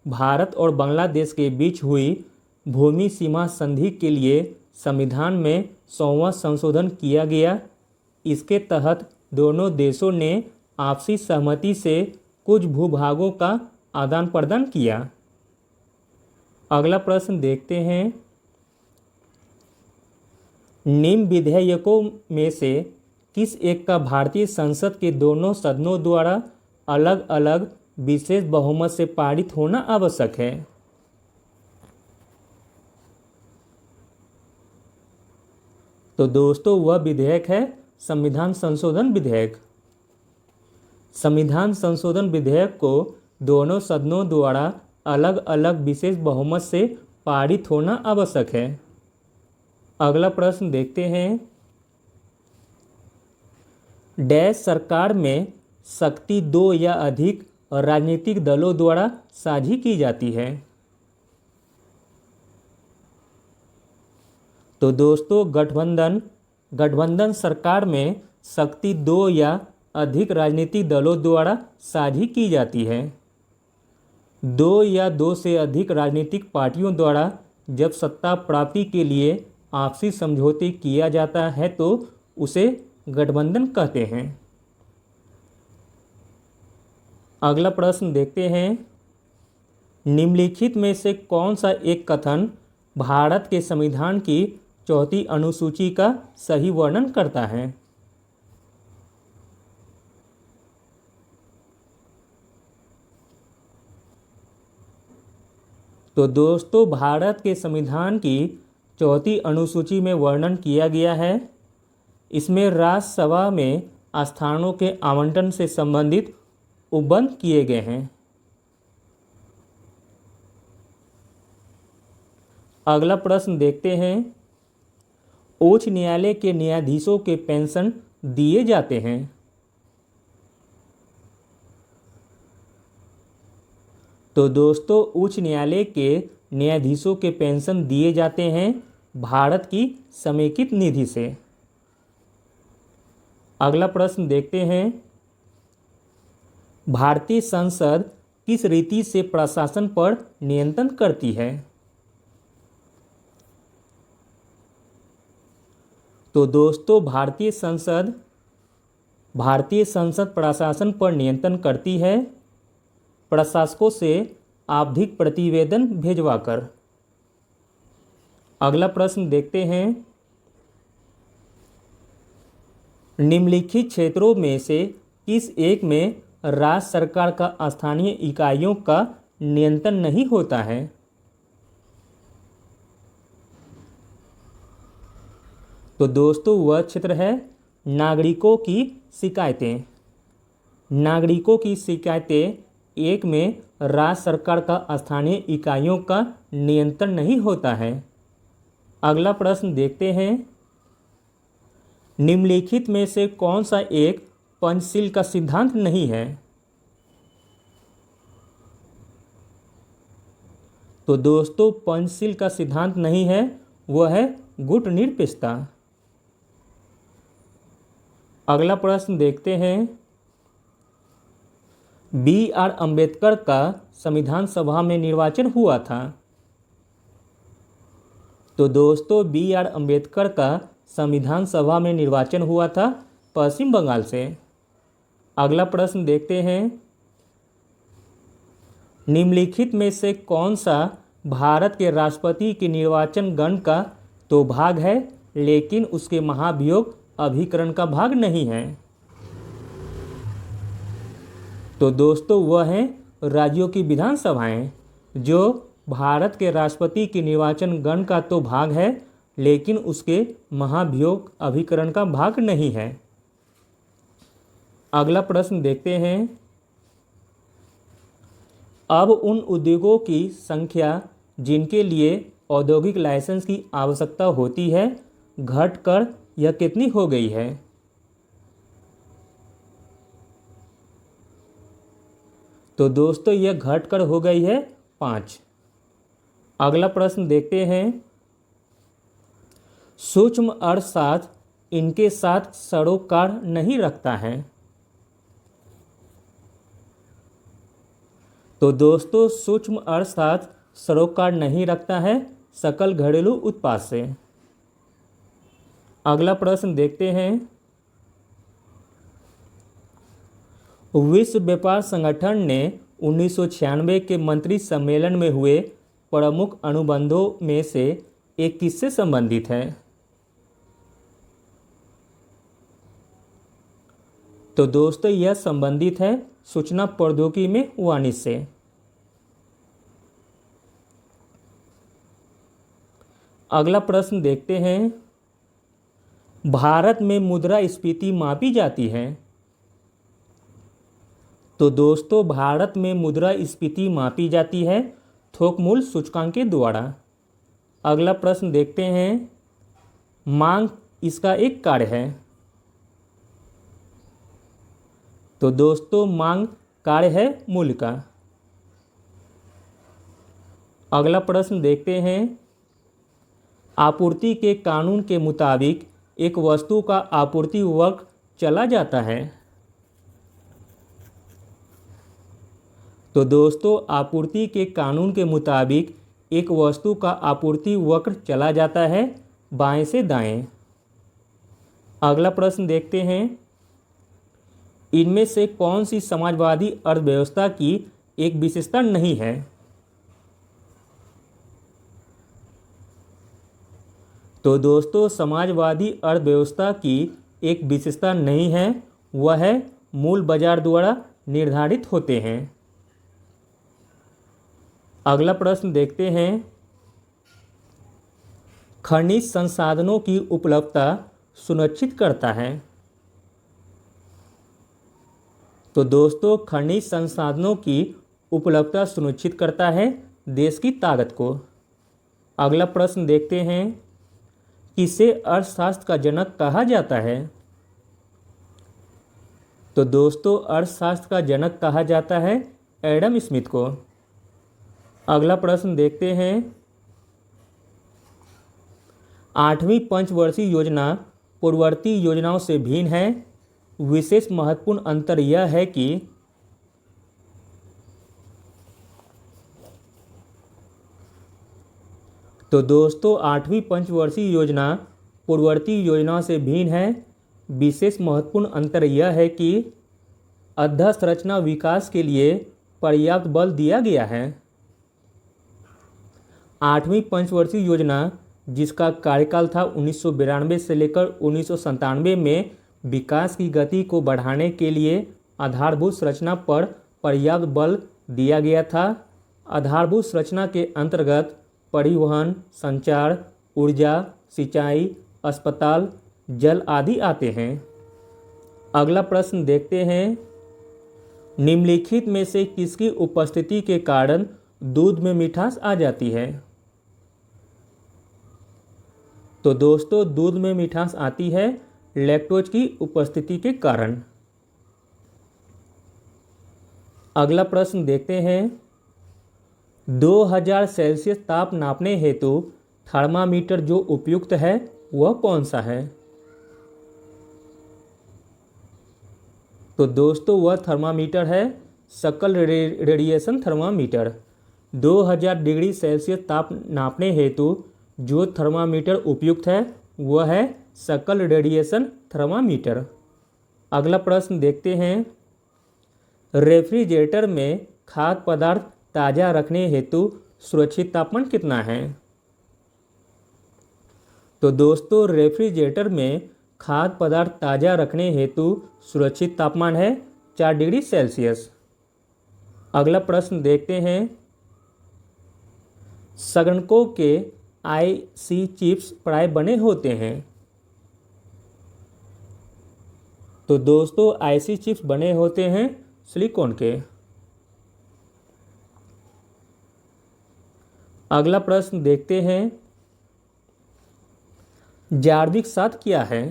भारत और बांग्लादेश के बीच हुई भूमि सीमा संधि के लिए संविधान में 100वां संशोधन किया गया। इसके तहत दोनों देशों ने आपसी सहमति से कुछ भूभागों का आदान प्रदान किया। अगला प्रश्न देखते हैं। निम्न विधेयकों में से किस एक का भारतीय संसद के दोनों सदनों द्वारा अलग अलग विशेष बहुमत से पारित होना आवश्यक है। तो दोस्तों वह विधेयक है संविधान संशोधन विधेयक। संविधान संशोधन विधेयक को दोनों सदनों द्वारा अलग अलग विशेष बहुमत से पारित होना आवश्यक है। अगला प्रश्न देखते हैं। डैश सरकार में शक्ति 2 या अधिक राजनीतिक दलों द्वारा साझी की जाती है। तो दोस्तों गठबंधन सरकार में शक्ति 2 या अधिक राजनीतिक दलों द्वारा साझी की जाती है। 2 या 2 से अधिक राजनीतिक पार्टियों द्वारा जब सत्ता प्राप्ति के लिए आपसी समझौते किया जाता है तो उसे गठबंधन कहते हैं। अगला प्रश्न देखते हैं। निम्नलिखित में से कौन सा एक कथन भारत के संविधान की 4वीं अनुसूची का सही वर्णन करता है। तो दोस्तों भारत के संविधान की 4वीं अनुसूची में वर्णन किया गया है। इसमें राज्यसभा में स्थानों के आवंटन से संबंधित उपबंध किए गए हैं। अगला प्रश्न देखते हैं। उच्च न्यायालय के न्यायाधीशों के पेंशन दिए जाते हैं। तो दोस्तों उच्च न्यायालय के न्यायाधीशों के पेंशन दिए जाते हैं भारत की समेकित निधि से। अगला प्रश्न देखते हैं। भारतीय संसद किस रीति से प्रशासन पर नियंत्रण करती है। तो दोस्तों भारतीय संसद प्रशासन पर नियंत्रण करती है प्रशासकों से आवधिक प्रतिवेदन भेजवाकर। अगला प्रश्न देखते हैं। निम्नलिखित क्षेत्रों में से किस एक में राज्य सरकार का स्थानीय इकाइयों का नियंत्रण नहीं होता है। तो दोस्तों वह क्षेत्र है नागरिकों की शिकायतें। नागरिकों की शिकायतें एक में राज्य सरकार का स्थानीय इकाइयों का नियंत्रण नहीं होता है। अगला प्रश्न देखते हैं। निम्नलिखित में से कौन सा एक पंचशील का सिद्धांत नहीं है? तो दोस्तों पंचशील का सिद्धांत नहीं है, वह है गुटनिरपेक्षता। अगला प्रश्न देखते हैं। B.R. अम्बेडकर का संविधान सभा में निर्वाचन हुआ था। तो दोस्तों B.R. अम्बेडकर का संविधान सभा में निर्वाचन हुआ था पश्चिम बंगाल से। अगला प्रश्न देखते हैं। निम्नलिखित में से कौन सा भारत के राष्ट्रपति के निर्वाचन गण का तो भाग है लेकिन उसके महाभियोग अभिकरण का भाग नहीं है? तो दोस्तों वह है राज्यों की विधानसभाएं, जो भारत के राष्ट्रपति के निर्वाचन गण का तो भाग है लेकिन उसके महाभियोग अभिकरण का भाग नहीं है। अगला प्रश्न देखते हैं। अब उन उद्योगों की संख्या जिनके लिए औद्योगिक लाइसेंस की आवश्यकता होती है घटकर यह कितनी हो गई है? तो दोस्तों यह घटकर हो गई है 5। अगला प्रश्न देखते हैं। सूक्ष्म अर्थशास्त्र इनके साथ सरोकार नहीं रखता है। तो दोस्तों सूक्ष्म अर्थशास्त्र सरोकार नहीं रखता है सकल घरेलू उत्पाद से। अगला प्रश्न देखते हैं। विश्व व्यापार संगठन ने 1996 के मंत्री सम्मेलन में हुए प्रमुख अनुबंधों में से एक किससे संबंधित है? तो दोस्तों यह संबंधित है सूचना प्रौद्योगिकी में वाणिज्य से। अगला प्रश्न देखते हैं। भारत में मुद्रास्फीति मापी जाती है। तो दोस्तों भारत में मुद्रास्फीति मापी जाती है थोक मूल्य सूचकांक के द्वारा। अगला प्रश्न देखते हैं। मांग इसका एक कार्य है। तो दोस्तों मांग कार्य है मूल्य का। अगला प्रश्न देखते हैं। आपूर्ति के कानून के मुताबिक एक वस्तु का आपूर्ति वक्र चला जाता है। तो दोस्तों आपूर्ति के कानून के मुताबिक एक वस्तु का आपूर्ति वक्र चला जाता है बाएं से दाएं। अगला प्रश्न देखते हैं। इनमें से कौन सी समाजवादी अर्थव्यवस्था की एक विशेषता नहीं है? तो दोस्तों समाजवादी अर्थव्यवस्था की एक विशेषता नहीं है, वह है मूल बाजार द्वारा निर्धारित होते हैं। अगला प्रश्न देखते हैं। खनिज संसाधनों की उपलब्धता सुनिश्चित करता है। तो दोस्तों खनिज संसाधनों की उपलब्धता सुनिश्चित करता है देश की ताकत को। अगला प्रश्न देखते हैं। किसे अर्थशास्त्र का जनक कहा जाता है? तो दोस्तों अर्थशास्त्र का जनक कहा जाता है एडम स्मिथ को। अगला प्रश्न देखते हैं। 8वीं पंचवर्षीय योजना पूर्ववर्ती योजनाओं से भिन्न है। विशेष महत्वपूर्ण अंतर यह है कि तो दोस्तों 8वीं पंचवर्षीय योजना पूर्ववर्ती योजनाओं से भिन्न है। विशेष महत्वपूर्ण अंतर यह है कि अधोसंरचना विकास के लिए पर्याप्त बल दिया गया है। 8वीं पंचवर्षीय योजना जिसका कार्यकाल था 1992 से लेकर 1997 में विकास की गति को बढ़ाने के लिए आधारभूत संरचना पर पर्याप्त बल दिया गया था। आधारभूत संरचना के अंतर्गत परिवहन, संचार, ऊर्जा, सिंचाई, अस्पताल, जल आदि आते हैं। अगला प्रश्न देखते हैं। निम्नलिखित में से किसकी उपस्थिति के कारण दूध में मिठास आ जाती है? तो दोस्तों दूध में मिठास आती है लैक्टोज की उपस्थिति के कारण। अगला प्रश्न देखते हैं, 2000 सेल्सियस ताप नापने हेतु थर्मामीटर जो उपयुक्त है वह कौन सा है? तो दोस्तों वह थर्मामीटर है सकल रेडिएशन थर्मामीटर। 2000 डिग्री सेल्सियस ताप नापने हेतु जो थर्मामीटर उपयुक्त है वह है सकल रेडिएशन थर्मामीटर। अगला प्रश्न देखते हैं, रेफ्रिजरेटर में खाद्य पदार्थ ताज़ा रखने हेतु सुरक्षित तापमान कितना है? तो दोस्तों रेफ्रिजरेटर में खाद्य पदार्थ ताज़ा रखने हेतु सुरक्षित तापमान है 4 डिग्री सेल्सियस। अगला प्रश्न देखते हैं, संगणकों के आईसी चिप्स प्राय बने होते हैं। तो दोस्तों आईसी चिप्स बने होते हैं सिलिकॉन के। अगला प्रश्न देखते हैं, जार्विक सात क्या है?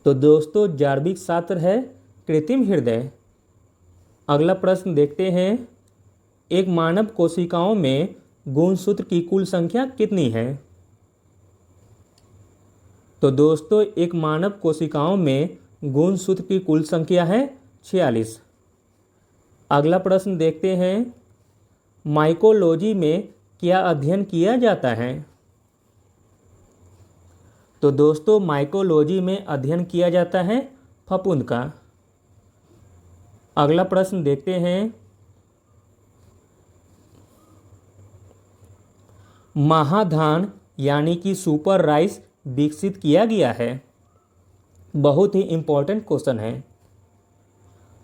तो दोस्तों जार्विक सात है कृत्रिम हृदय। अगला प्रश्न देखते हैं, एक मानव कोशिकाओं में गुणसूत्र की कुल संख्या कितनी है? तो दोस्तों एक मानव कोशिकाओं में गुणसूत्र की कुल संख्या है 46। अगला प्रश्न देखते हैं, माइकोलॉजी में क्या अध्ययन किया जाता है? तो दोस्तों माइकोलॉजी में अध्ययन किया जाता है फफूंद का। अगला प्रश्न देखते हैं, महाधान यानी कि सुपर राइस विकसित किया गया है। बहुत ही इम्पोर्टेंट क्वेश्चन है।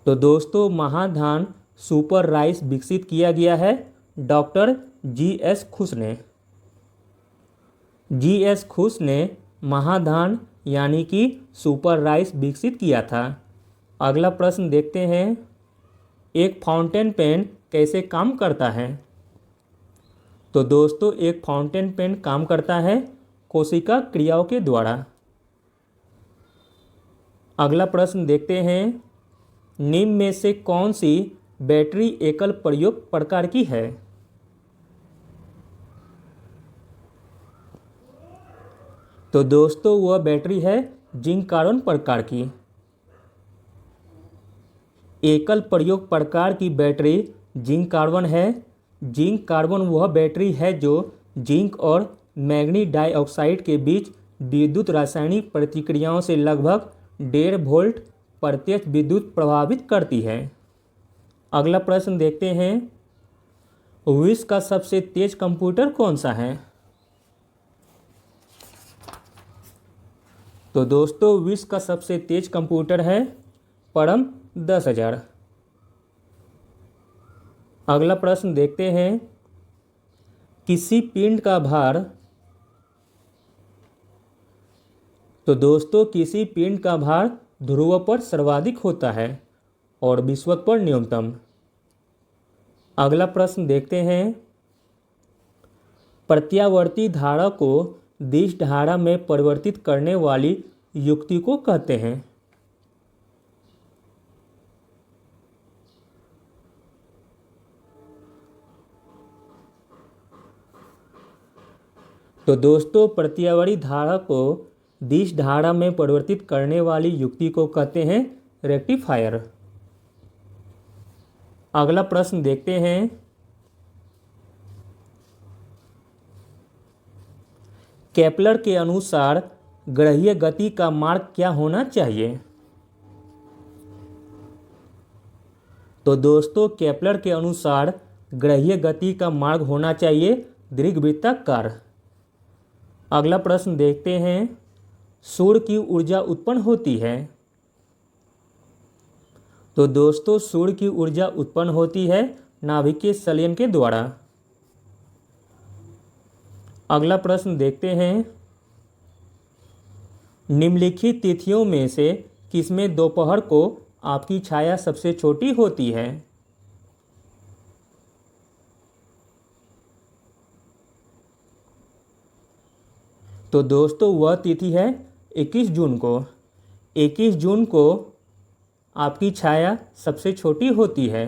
तो दोस्तों महाधान सुपर राइस विकसित किया गया है डॉक्टर जीएस खुश ने। जीएस खुश ने महाधान यानी कि सुपर राइस विकसित किया था। अगला प्रश्न देखते हैं, एक फाउंटेन पेन कैसे काम करता है? तो दोस्तों एक फाउंटेन पेन काम करता है कोशिका क्रियाओं के द्वारा। अगला प्रश्न देखते हैं, निम्न में से कौन सी बैटरी एकल प्रयोग प्रकार की है? तो दोस्तों वह बैटरी है जिंक कार्बन प्रकार की। एकल प्रयोग प्रकार की बैटरी जिंक कार्बन है। जिंक कार्बन वह बैटरी है जो जिंक और मैग्नीज डाइऑक्साइड के बीच विद्युत रासायनिक प्रतिक्रियाओं से लगभग 1.5 वोल्ट प्रत्यक्ष विद्युत प्रभावित करती है। अगला प्रश्न देखते हैं, विश्व का सबसे तेज कंप्यूटर कौन सा है? तो दोस्तों विश्व का सबसे तेज कंप्यूटर है परम 10,000। अगला प्रश्न देखते हैं, किसी पिंड का भार। तो दोस्तों किसी पिंड का भार ध्रुव पर सर्वाधिक होता है और विषुवत पर न्यूनतम। अगला प्रश्न देखते हैं, प्रत्यावर्ती धारा को दिश धारा में परिवर्तित करने वाली युक्ति को कहते हैं। तो दोस्तों प्रत्यावर्ती धारा को दिश धारा में परिवर्तित करने वाली युक्ति को कहते हैं रेक्टिफायर। अगला प्रश्न देखते हैं, केपलर के अनुसार ग्रहीय गति का मार्ग क्या होना चाहिए? तो दोस्तों केपलर के अनुसार ग्रहीय गति का मार्ग होना चाहिए दीर्घवृत्ताकार। अगला प्रश्न देखते हैं, सूर्य की ऊर्जा उत्पन्न होती है। तो दोस्तों सूर्य की ऊर्जा उत्पन्न होती है नाभिकीय संलयन के द्वारा। अगला प्रश्न देखते हैं, निम्नलिखित तिथियों में से किसमें दोपहर को आपकी छाया सबसे छोटी होती है? तो दोस्तों वह तिथि है 21 जून को। 21 जून को आपकी छाया सबसे छोटी होती है।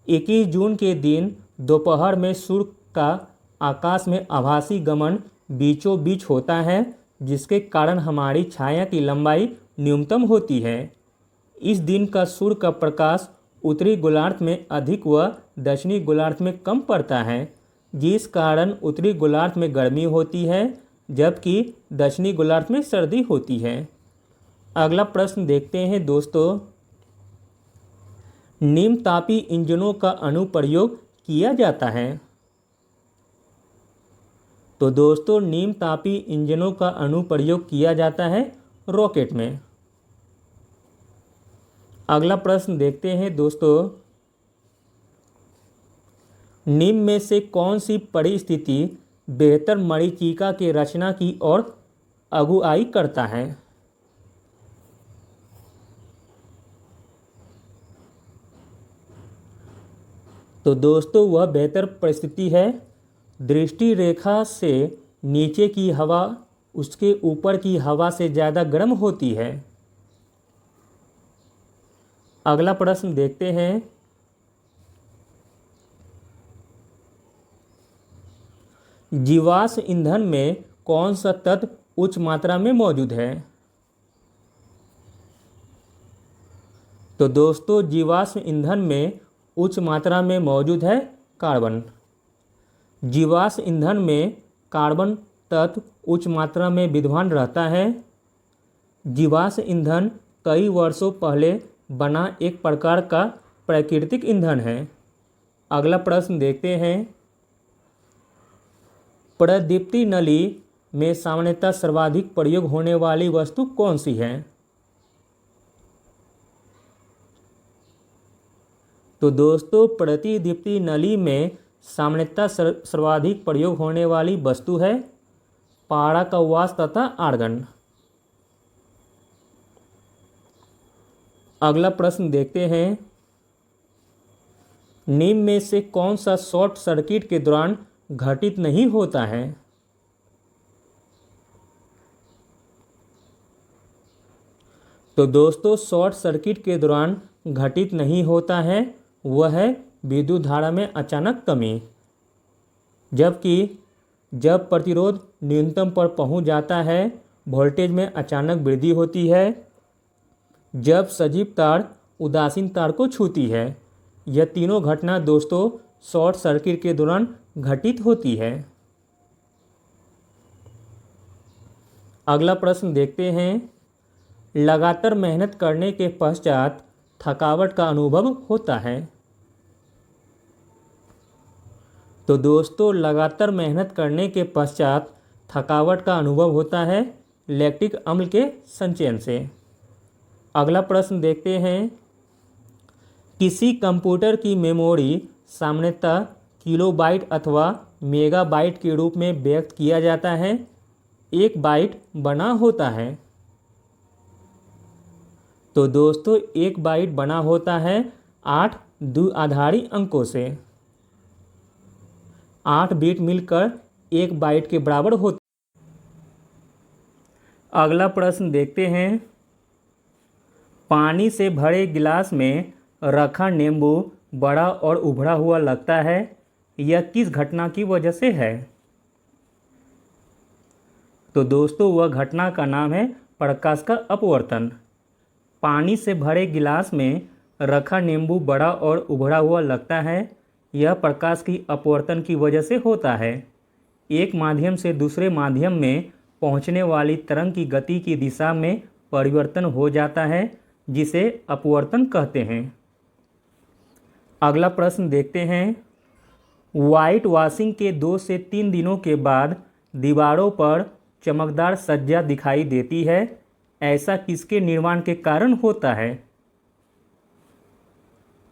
21 जून के दिन दोपहर में सूर्य का आकाश में आभासी गमन बीचों बीच होता है, जिसके कारण हमारी छाया की लंबाई न्यूनतम होती है। इस दिन का सूर्य का प्रकाश उत्तरी गोलार्ध में अधिक व दक्षिणी गोलार्ध में कम पड़ता है, जिस कारण उत्तरी गोलार्ध में गर्मी होती है जबकि दक्षिणी गोलार्ध में सर्दी होती है। अगला प्रश्न देखते हैं दोस्तों, निम्न तापी इंजनों का अनुप्रयोग किया जाता है। तो दोस्तों निम्न तापी इंजनों का अनुप्रयोग किया जाता है रॉकेट में। अगला प्रश्न देखते हैं दोस्तों, निम्न में से कौन सी परिस्थिति बेहतर मरीचिका की रचना की ओर अगुवाई करता है। तो दोस्तों वह बेहतर परिस्थिति है दृष्टि रेखा से नीचे की हवा उसके ऊपर की हवा से ज़्यादा गर्म होती है। अगला प्रश्न देखते हैं, जीवाश्म ईंधन में कौन सा तत्व उच्च मात्रा में मौजूद है। तो दोस्तों जीवाश्म ईंधन में उच्च मात्रा में मौजूद है कार्बन। जीवाश्म ईंधन में कार्बन तत्व उच्च मात्रा में विद्यमान रहता है। जीवाश्म ईंधन कई वर्षों पहले बना एक प्रकार का प्राकृतिक ईंधन है। अगला प्रश्न देखते हैं, प्रदीप्ति नली में सामान्यतः सर्वाधिक प्रयोग होने वाली वस्तु कौन सी है। तो दोस्तों प्रतिदीप्ति नली में सामान्यतः सर्वाधिक प्रयोग होने वाली वस्तु है पारा का वाष्प तथा आर्गन। अगला प्रश्न देखते हैं, निम्न में से कौन सा शॉर्ट सर्किट के दौरान घटित नहीं होता है। तो दोस्तों शॉर्ट सर्किट के दौरान घटित नहीं होता है वह है विद्युत धारा में अचानक कमी। जबकि जब प्रतिरोध न्यूनतम पर पहुंच जाता है वोल्टेज में अचानक वृद्धि होती है। जब सजीव तार उदासीन तार को छूती है। यह तीनों घटना दोस्तों शॉर्ट सर्किट के दौरान घटित होती है। अगला प्रश्न देखते हैं, लगातार मेहनत करने के पश्चात थकावट का अनुभव होता है। तो दोस्तों लगातार मेहनत करने के पश्चात थकावट का अनुभव होता है लैक्टिक अम्ल के संचयन से। अगला प्रश्न देखते हैं, किसी कंप्यूटर की मेमोरी सामान्यतः किलोबाइट अथवा मेगाबाइट के रूप में व्यक्त किया जाता है। एक बाइट बना होता है। तो दोस्तों एक बाइट बना होता है 8 द्विआधारी अंकों से। 8 बिट मिलकर एक बाइट के बराबर होता है। अगला प्रश्न देखते हैं, पानी से भरे गिलास में रखा नींबू बड़ा और उभरा हुआ लगता है। यह किस घटना की वजह से है। तो दोस्तों वह घटना का नाम है प्रकाश का अपवर्तन। पानी से भरे गिलास में रखा नींबू बड़ा और उभरा हुआ लगता है। यह प्रकाश की अपवर्तन की वजह से होता है। एक माध्यम से दूसरे माध्यम में पहुंचने वाली तरंग की गति की दिशा में परिवर्तन हो जाता है जिसे अपवर्तन कहते हैं। अगला प्रश्न देखते हैं, वाइट वॉशिंग के 2 से 3 दिनों के बाद दीवारों पर चमकदार सज्जा दिखाई देती है। ऐसा किसके निर्माण के कारण होता है।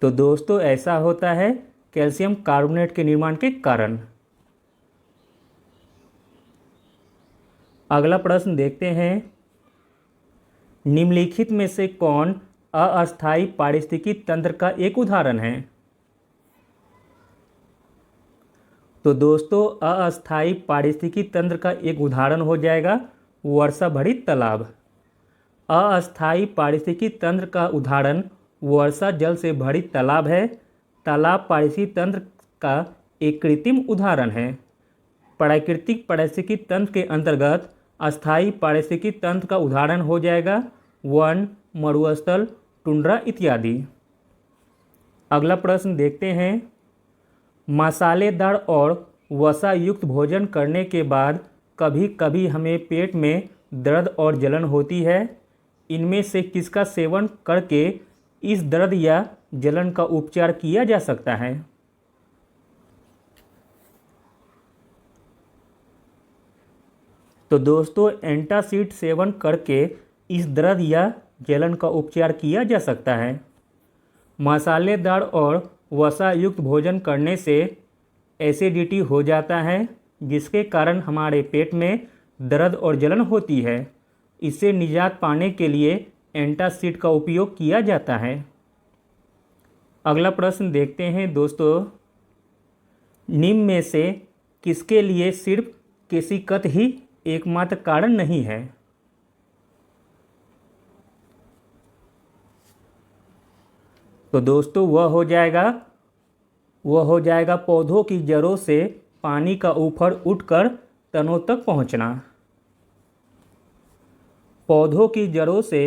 तो दोस्तों ऐसा होता है कैल्शियम कार्बोनेट के निर्माण के कारण। अगला प्रश्न देखते हैं, निम्नलिखित में से कौन अस्थायी पारिस्थितिकी तंत्र का एक उदाहरण है। तो दोस्तों अस्थायी पारिस्थितिकी तंत्र का एक उदाहरण हो जाएगा वर्षा भरित तालाब। अस्थायी पारिस्थितिकी तंत्र का उदाहरण वर्षा जल से भरित तालाब है। तालाब पारिस्थितिकी तंत्र का एक कृत्रिम उदाहरण है। प्राकृतिक पारिस्थितिकी तंत्र के अंतर्गत अस्थायी पारिस्थितिकी तंत्र का उदाहरण हो जाएगा वन, मरुस्थल, टुंड्रा इत्यादि। अगला प्रश्न देखते हैं। मसालेदार और वसा युक्त भोजन करने के बाद कभी कभी हमें पेट में दर्द और जलन होती है। इनमें से किसका सेवन करके इस दर्द या जलन का उपचार किया जा सकता है? तो दोस्तों एंटासिड सेवन करके इस दर्द या जलन का उपचार किया जा सकता है। मसालेदार और वसा युक्त भोजन करने से एसिडिटी हो जाता है, जिसके कारण हमारे पेट में दर्द और जलन होती है। इससे निजात पाने के लिए एंटासिड का उपयोग किया जाता है। अगला प्रश्न देखते हैं दोस्तों। निम्न में से किसके लिए सिर्फ केशिकत ही एकमात्र कारण नहीं है? तो दोस्तों वह हो जाएगा पौधों की जड़ों से पानी का ऊपर उठकर तनों तक पहुंचना। पौधों की जड़ों से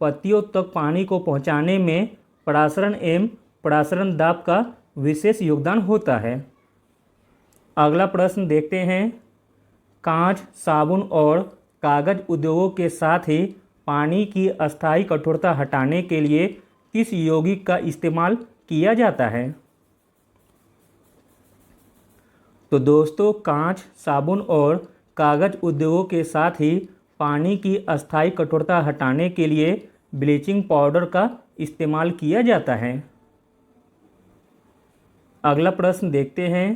पत्तियों तक पानी को पहुंचाने में परासरण एवं परासरण दाब का विशेष योगदान होता है। अगला प्रश्न देखते हैं। कांच, साबुन और कागज उद्योगों के साथ ही पानी की अस्थायी कठोरता हटाने के लिए किस यौगिक का इस्तेमाल किया जाता है? तो दोस्तों कांच, साबुन और कागज उद्योगों के साथ ही पानी की अस्थायी कठोरता हटाने के लिए ब्लीचिंग पाउडर का इस्तेमाल किया जाता है। अगला प्रश्न देखते हैं।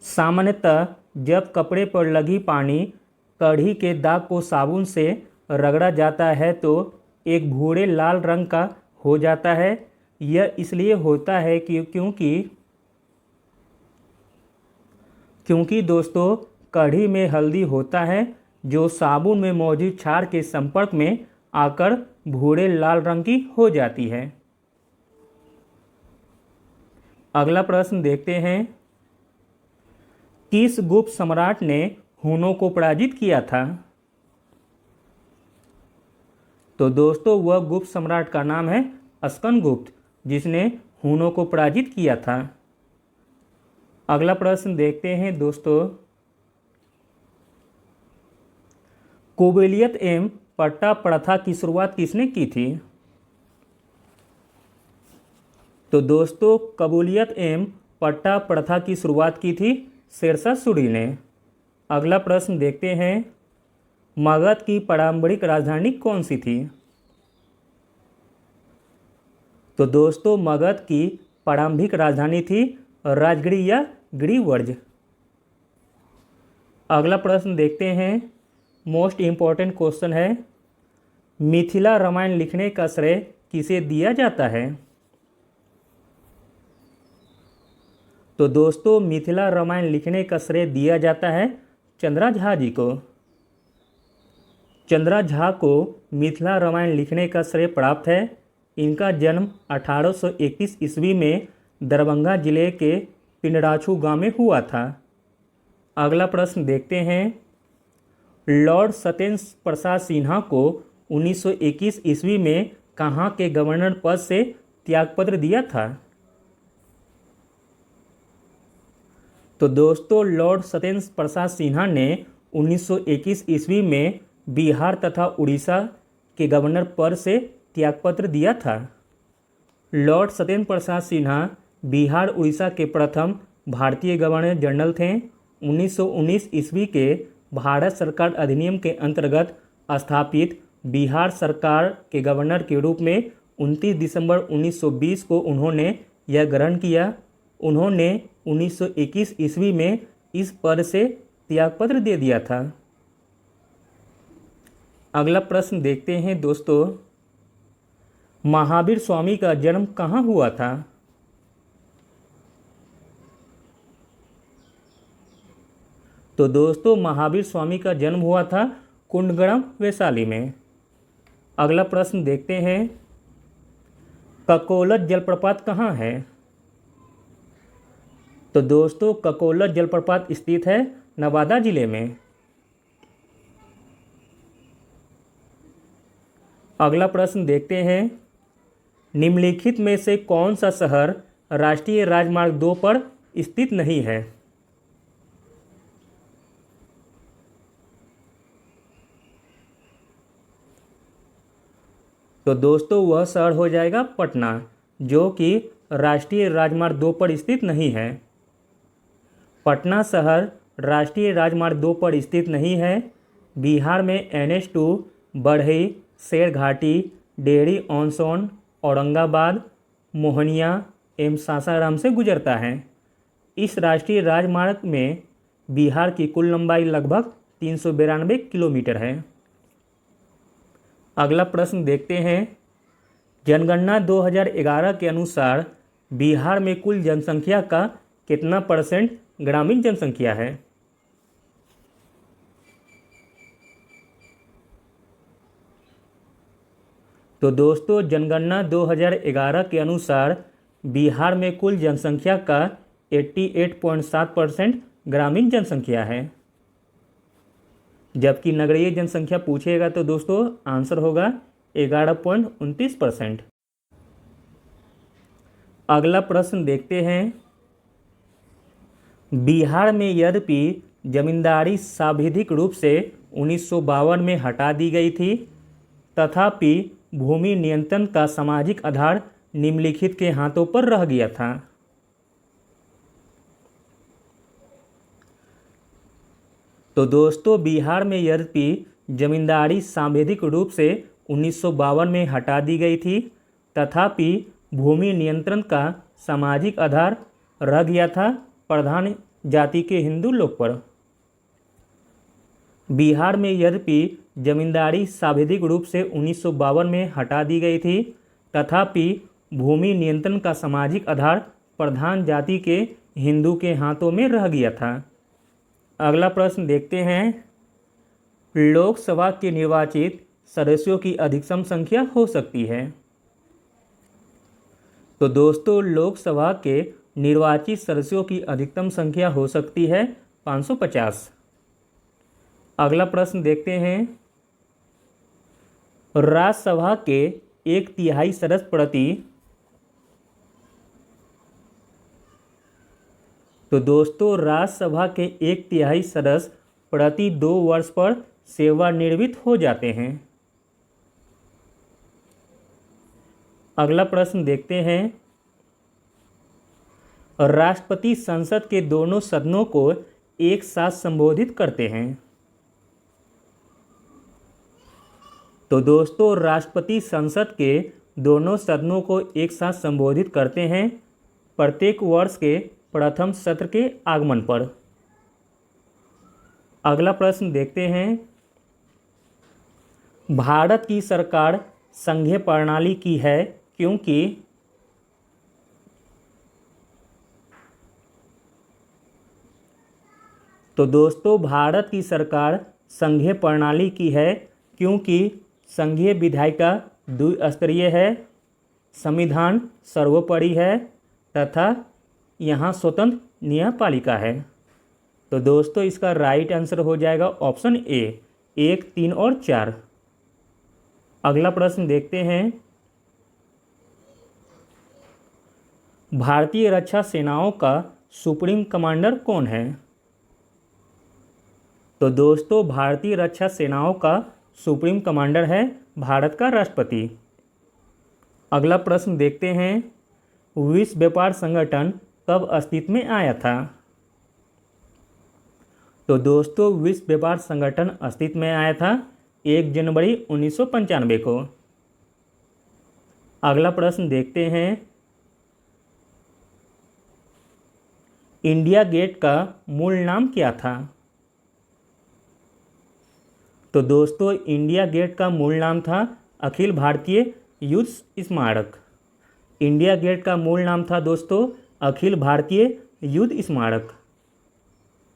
सामान्यतः जब कपड़े पर लगी पानी कढ़ी के दाग को साबुन से रगड़ा जाता है तो एक भूरे लाल रंग का हो जाता है। यह इसलिए होता है कि क्योंकि दोस्तों कढ़ी में हल्दी होता है जो साबुन में मौजूद क्षार के संपर्क में आकर भूरे लाल रंग की हो जाती है। अगला प्रश्न देखते हैं। किस गुप्त सम्राट ने हुनों को पराजित किया था? तो दोस्तों वह गुप्त सम्राट का नाम है स्कंदगुप्त, जिसने हुनों को पराजित किया था। अगला प्रश्न देखते हैं दोस्तों। कबूलियत एवं पट्टा प्रथा की शुरुआत किसने की थी? तो दोस्तों कबूलियत एवं पट्टा प्रथा की शुरुआत की थी शेरशाह सूरी ने। अगला प्रश्न देखते हैं। मगध की प्रारंभिक राजधानी कौन सी थी? तो दोस्तों मगध की प्रारंभिक राजधानी थी राजगिरी या गिरिवर्ज। अगला प्रश्न देखते हैं। मोस्ट इम्पॉर्टेंट क्वेश्चन है। मिथिला रामायण लिखने का श्रेय किसे दिया जाता है? तो दोस्तों मिथिला रामायण लिखने का श्रेय दिया जाता है चंद्रा झा जी को। चंद्रा झा को मिथिला रामायण लिखने का श्रेय प्राप्त है। इनका जन्म 1831 ईस्वी में दरभंगा जिले के पिंडराछू गांव में हुआ था। अगला प्रश्न देखते हैं। लॉर्ड सत्येंद्र प्रसाद सिन्हा को 1921 ईस्वी में कहाँ के गवर्नर पद से त्यागपत्र दिया था? तो दोस्तों लॉर्ड सत्येंद्र प्रसाद सिन्हा ने 1921 ईस्वी में बिहार तथा उड़ीसा के गवर्नर पद से त्यागपत्र दिया था। लॉर्ड सत्येंद्र प्रसाद सिन्हा बिहार उड़ीसा के प्रथम भारतीय गवर्नर जनरल थे। 1919 ईस्वी के भारत सरकार अधिनियम के अंतर्गत स्थापित बिहार सरकार के गवर्नर के रूप में 29 दिसंबर 1920 को उन्होंने यह ग्रहण किया। उन्होंने 1921 ईस्वी में इस पद से त्यागपत्र दे दिया था। अगला प्रश्न देखते हैं दोस्तों। महावीर स्वामी का जन्म कहाँ हुआ था? तो दोस्तों महावीर स्वामी का जन्म हुआ था कुंडगड़म वैशाली में। अगला प्रश्न देखते हैं, ककोलत जलप्रपात कहाँ है? तो दोस्तों ककोलत जलप्रपात स्थित है नवादा जिले में। अगला प्रश्न देखते हैं, निम्नलिखित में से कौन सा शहर राष्ट्रीय राजमार्ग 2 पर स्थित नहीं है? तो दोस्तों वह शहर हो जाएगा पटना, जो कि राष्ट्रीय राजमार्ग 2 पर स्थित नहीं है। पटना शहर राष्ट्रीय राजमार्ग 2 पर स्थित नहीं है। बिहार में NH2 बढ़ई, शेरघाटी, डेहरी ऑन सोन, औरंगाबाद, मोहनिया एवं सासाराम से गुजरता है। इस राष्ट्रीय राजमार्ग में बिहार की कुल लंबाई लगभग 392 किलोमीटर है। अगला प्रश्न देखते हैं, जनगणना 2011 के अनुसार बिहार में कुल जनसंख्या का कितना % ग्रामीण जनसंख्या है? तो दोस्तों जनगणना 2011 के अनुसार बिहार में कुल जनसंख्या का 88.7% ग्रामीण जनसंख्या है। जबकि नगरीय जनसंख्या पूछेगा तो दोस्तों आंसर होगा 11.29%। अगला प्रश्न देखते हैं, बिहार में यद्यपि जमींदारी सांविधिक रूप से 1952 में हटा दी गई थी, तथापि भूमि नियंत्रण का सामाजिक आधार निम्नलिखित के हाथों पर रह गया था। तो दोस्तों बिहार में यद्यपि जमींदारी सांविधिक रूप से 1952 में हटा दी गई थी, तथापि भूमि नियंत्रण का सामाजिक आधार रह गया था प्रधान जाति के हिंदू लोग पर। बिहार में यद्यपि जमींदारी सांविधिक रूप से 1952 में हटा दी गई थी, तथापि भूमि नियंत्रण का सामाजिक आधार प्रधान जाति के हिंदू के हाथों में रह गया था। अगला प्रश्न देखते हैं, लोकसभा के निर्वाचित सदस्यों की अधिकतम संख्या हो सकती है? तो दोस्तों लोकसभा के निर्वाचित सदस्यों की अधिकतम संख्या हो सकती है 550। अगला प्रश्न देखते हैं, राज्यसभा के 1/3 सदस्य प्रति। तो दोस्तों राज्यसभा के 1/3 सदस्य प्रति 2 वर्ष पर सेवानिवृत्त हो जाते हैं। अगला प्रश्न देखते हैं, राष्ट्रपति संसद के दोनों सदनों को एक साथ संबोधित करते हैं। तो दोस्तों राष्ट्रपति संसद के दोनों सदनों को एक साथ संबोधित करते हैं प्रत्येक वर्ष के प्रथम सत्र के आगमन पर। अगला प्रश्न देखते हैं, भारत की सरकार संघीय प्रणाली की है क्योंकि। तो दोस्तों भारत की सरकार संघीय प्रणाली की है क्योंकि संघीय विधायिका द्विस्तरीय है, संविधान सर्वोपरि है तथा यहाँ स्वतंत्र न्यायपालिका है। तो दोस्तों इसका राइट आंसर हो जाएगा ऑप्शन ए 1, 3 और 4। अगला प्रश्न देखते हैं, भारतीय रक्षा सेनाओं का सुप्रीम कमांडर कौन है? तो दोस्तों भारतीय रक्षा सेनाओं का सुप्रीम कमांडर है भारत का राष्ट्रपति। अगला प्रश्न देखते हैं, विश्व व्यापार संगठन कब अस्तित्व में आया था? तो दोस्तों विश्व व्यापार संगठन अस्तित्व में आया था 1 जनवरी 1995 को। अगला प्रश्न देखते हैं, इंडिया गेट का मूल नाम क्या था? तो दोस्तों इंडिया गेट का मूल नाम था अखिल भारतीय युद्ध स्मारक। इंडिया गेट का मूल नाम था दोस्तों अखिल भारतीय युद्ध स्मारक।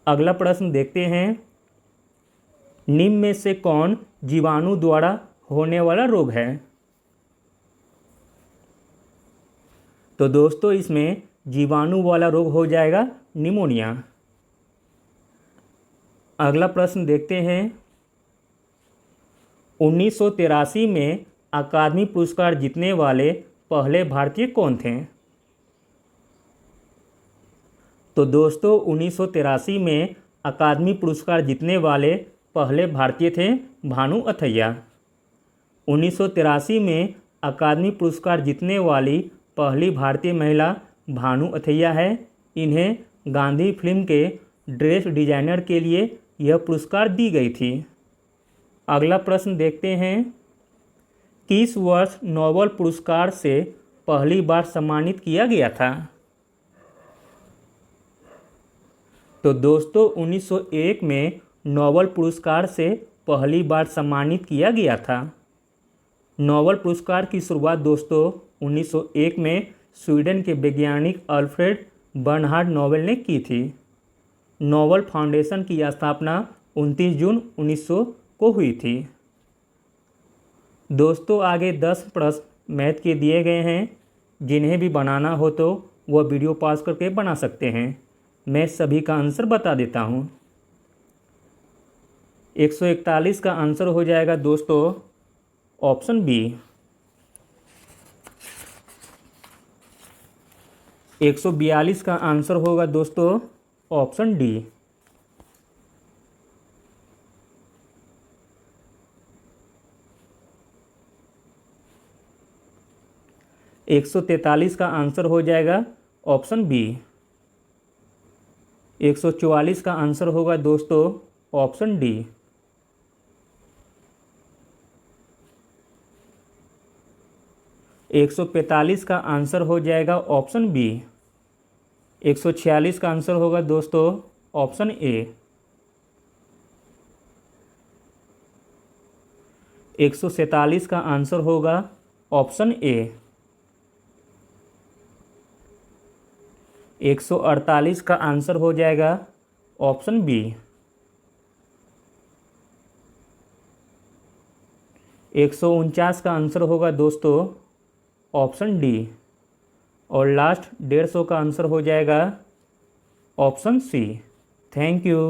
अगला प्रश्न देखते हैं, निम्न में से कौन जीवाणु द्वारा होने वाला रोग है? तो दोस्तों इसमें जीवाणु वाला रोग हो जाएगा निमोनिया। अगला प्रश्न देखते हैं, 1983 में अकादमी पुरस्कार जीतने वाले पहले भारतीय कौन थे? तो दोस्तों 1983 में अकादमी पुरस्कार जीतने वाले पहले भारतीय थे भानु अथैया। 1983 में अकादमी पुरस्कार जीतने वाली पहली भारतीय महिला भानु अथैया है। इन्हें गांधी फिल्म के ड्रेस डिजाइनर के लिए यह पुरस्कार दी गई थी। अगला प्रश्न देखते हैं, किस वर्ष नोबेल पुरस्कार से पहली बार सम्मानित किया गया था? तो दोस्तों 1901 में नोबेल पुरस्कार से पहली बार सम्मानित किया गया था। नोबेल पुरस्कार की शुरुआत दोस्तों 1901 में स्वीडन के वैज्ञानिक अल्फ्रेड बर्नहार्ड नोबेल ने की थी। नोबेल फाउंडेशन की स्थापना 29 जून 1900 को हुई थी। दोस्तों आगे 10 प्रश्न मैथ के दिए गए हैं, जिन्हें भी बनाना हो तो वह वीडियो पॉज करके बना सकते हैं। मैं सभी का आंसर बता देता हूँ। 141 का आंसर हो जाएगा दोस्तों ऑप्शन बी। 142 का आंसर होगा दोस्तों ऑप्शन डी। 143 का आंसर हो जाएगा ऑप्शन बी। 144 का आंसर होगा दोस्तों ऑप्शन डी। 145 का आंसर हो जाएगा ऑप्शन बी। 146 का आंसर होगा दोस्तों ऑप्शन ए। 147 का आंसर होगा ऑप्शन ए। 148 का आंसर हो जाएगा ऑप्शन बी। 149 का आंसर होगा दोस्तों ऑप्शन डी। और लास्ट 150 का आंसर हो जाएगा ऑप्शन सी। Thank you.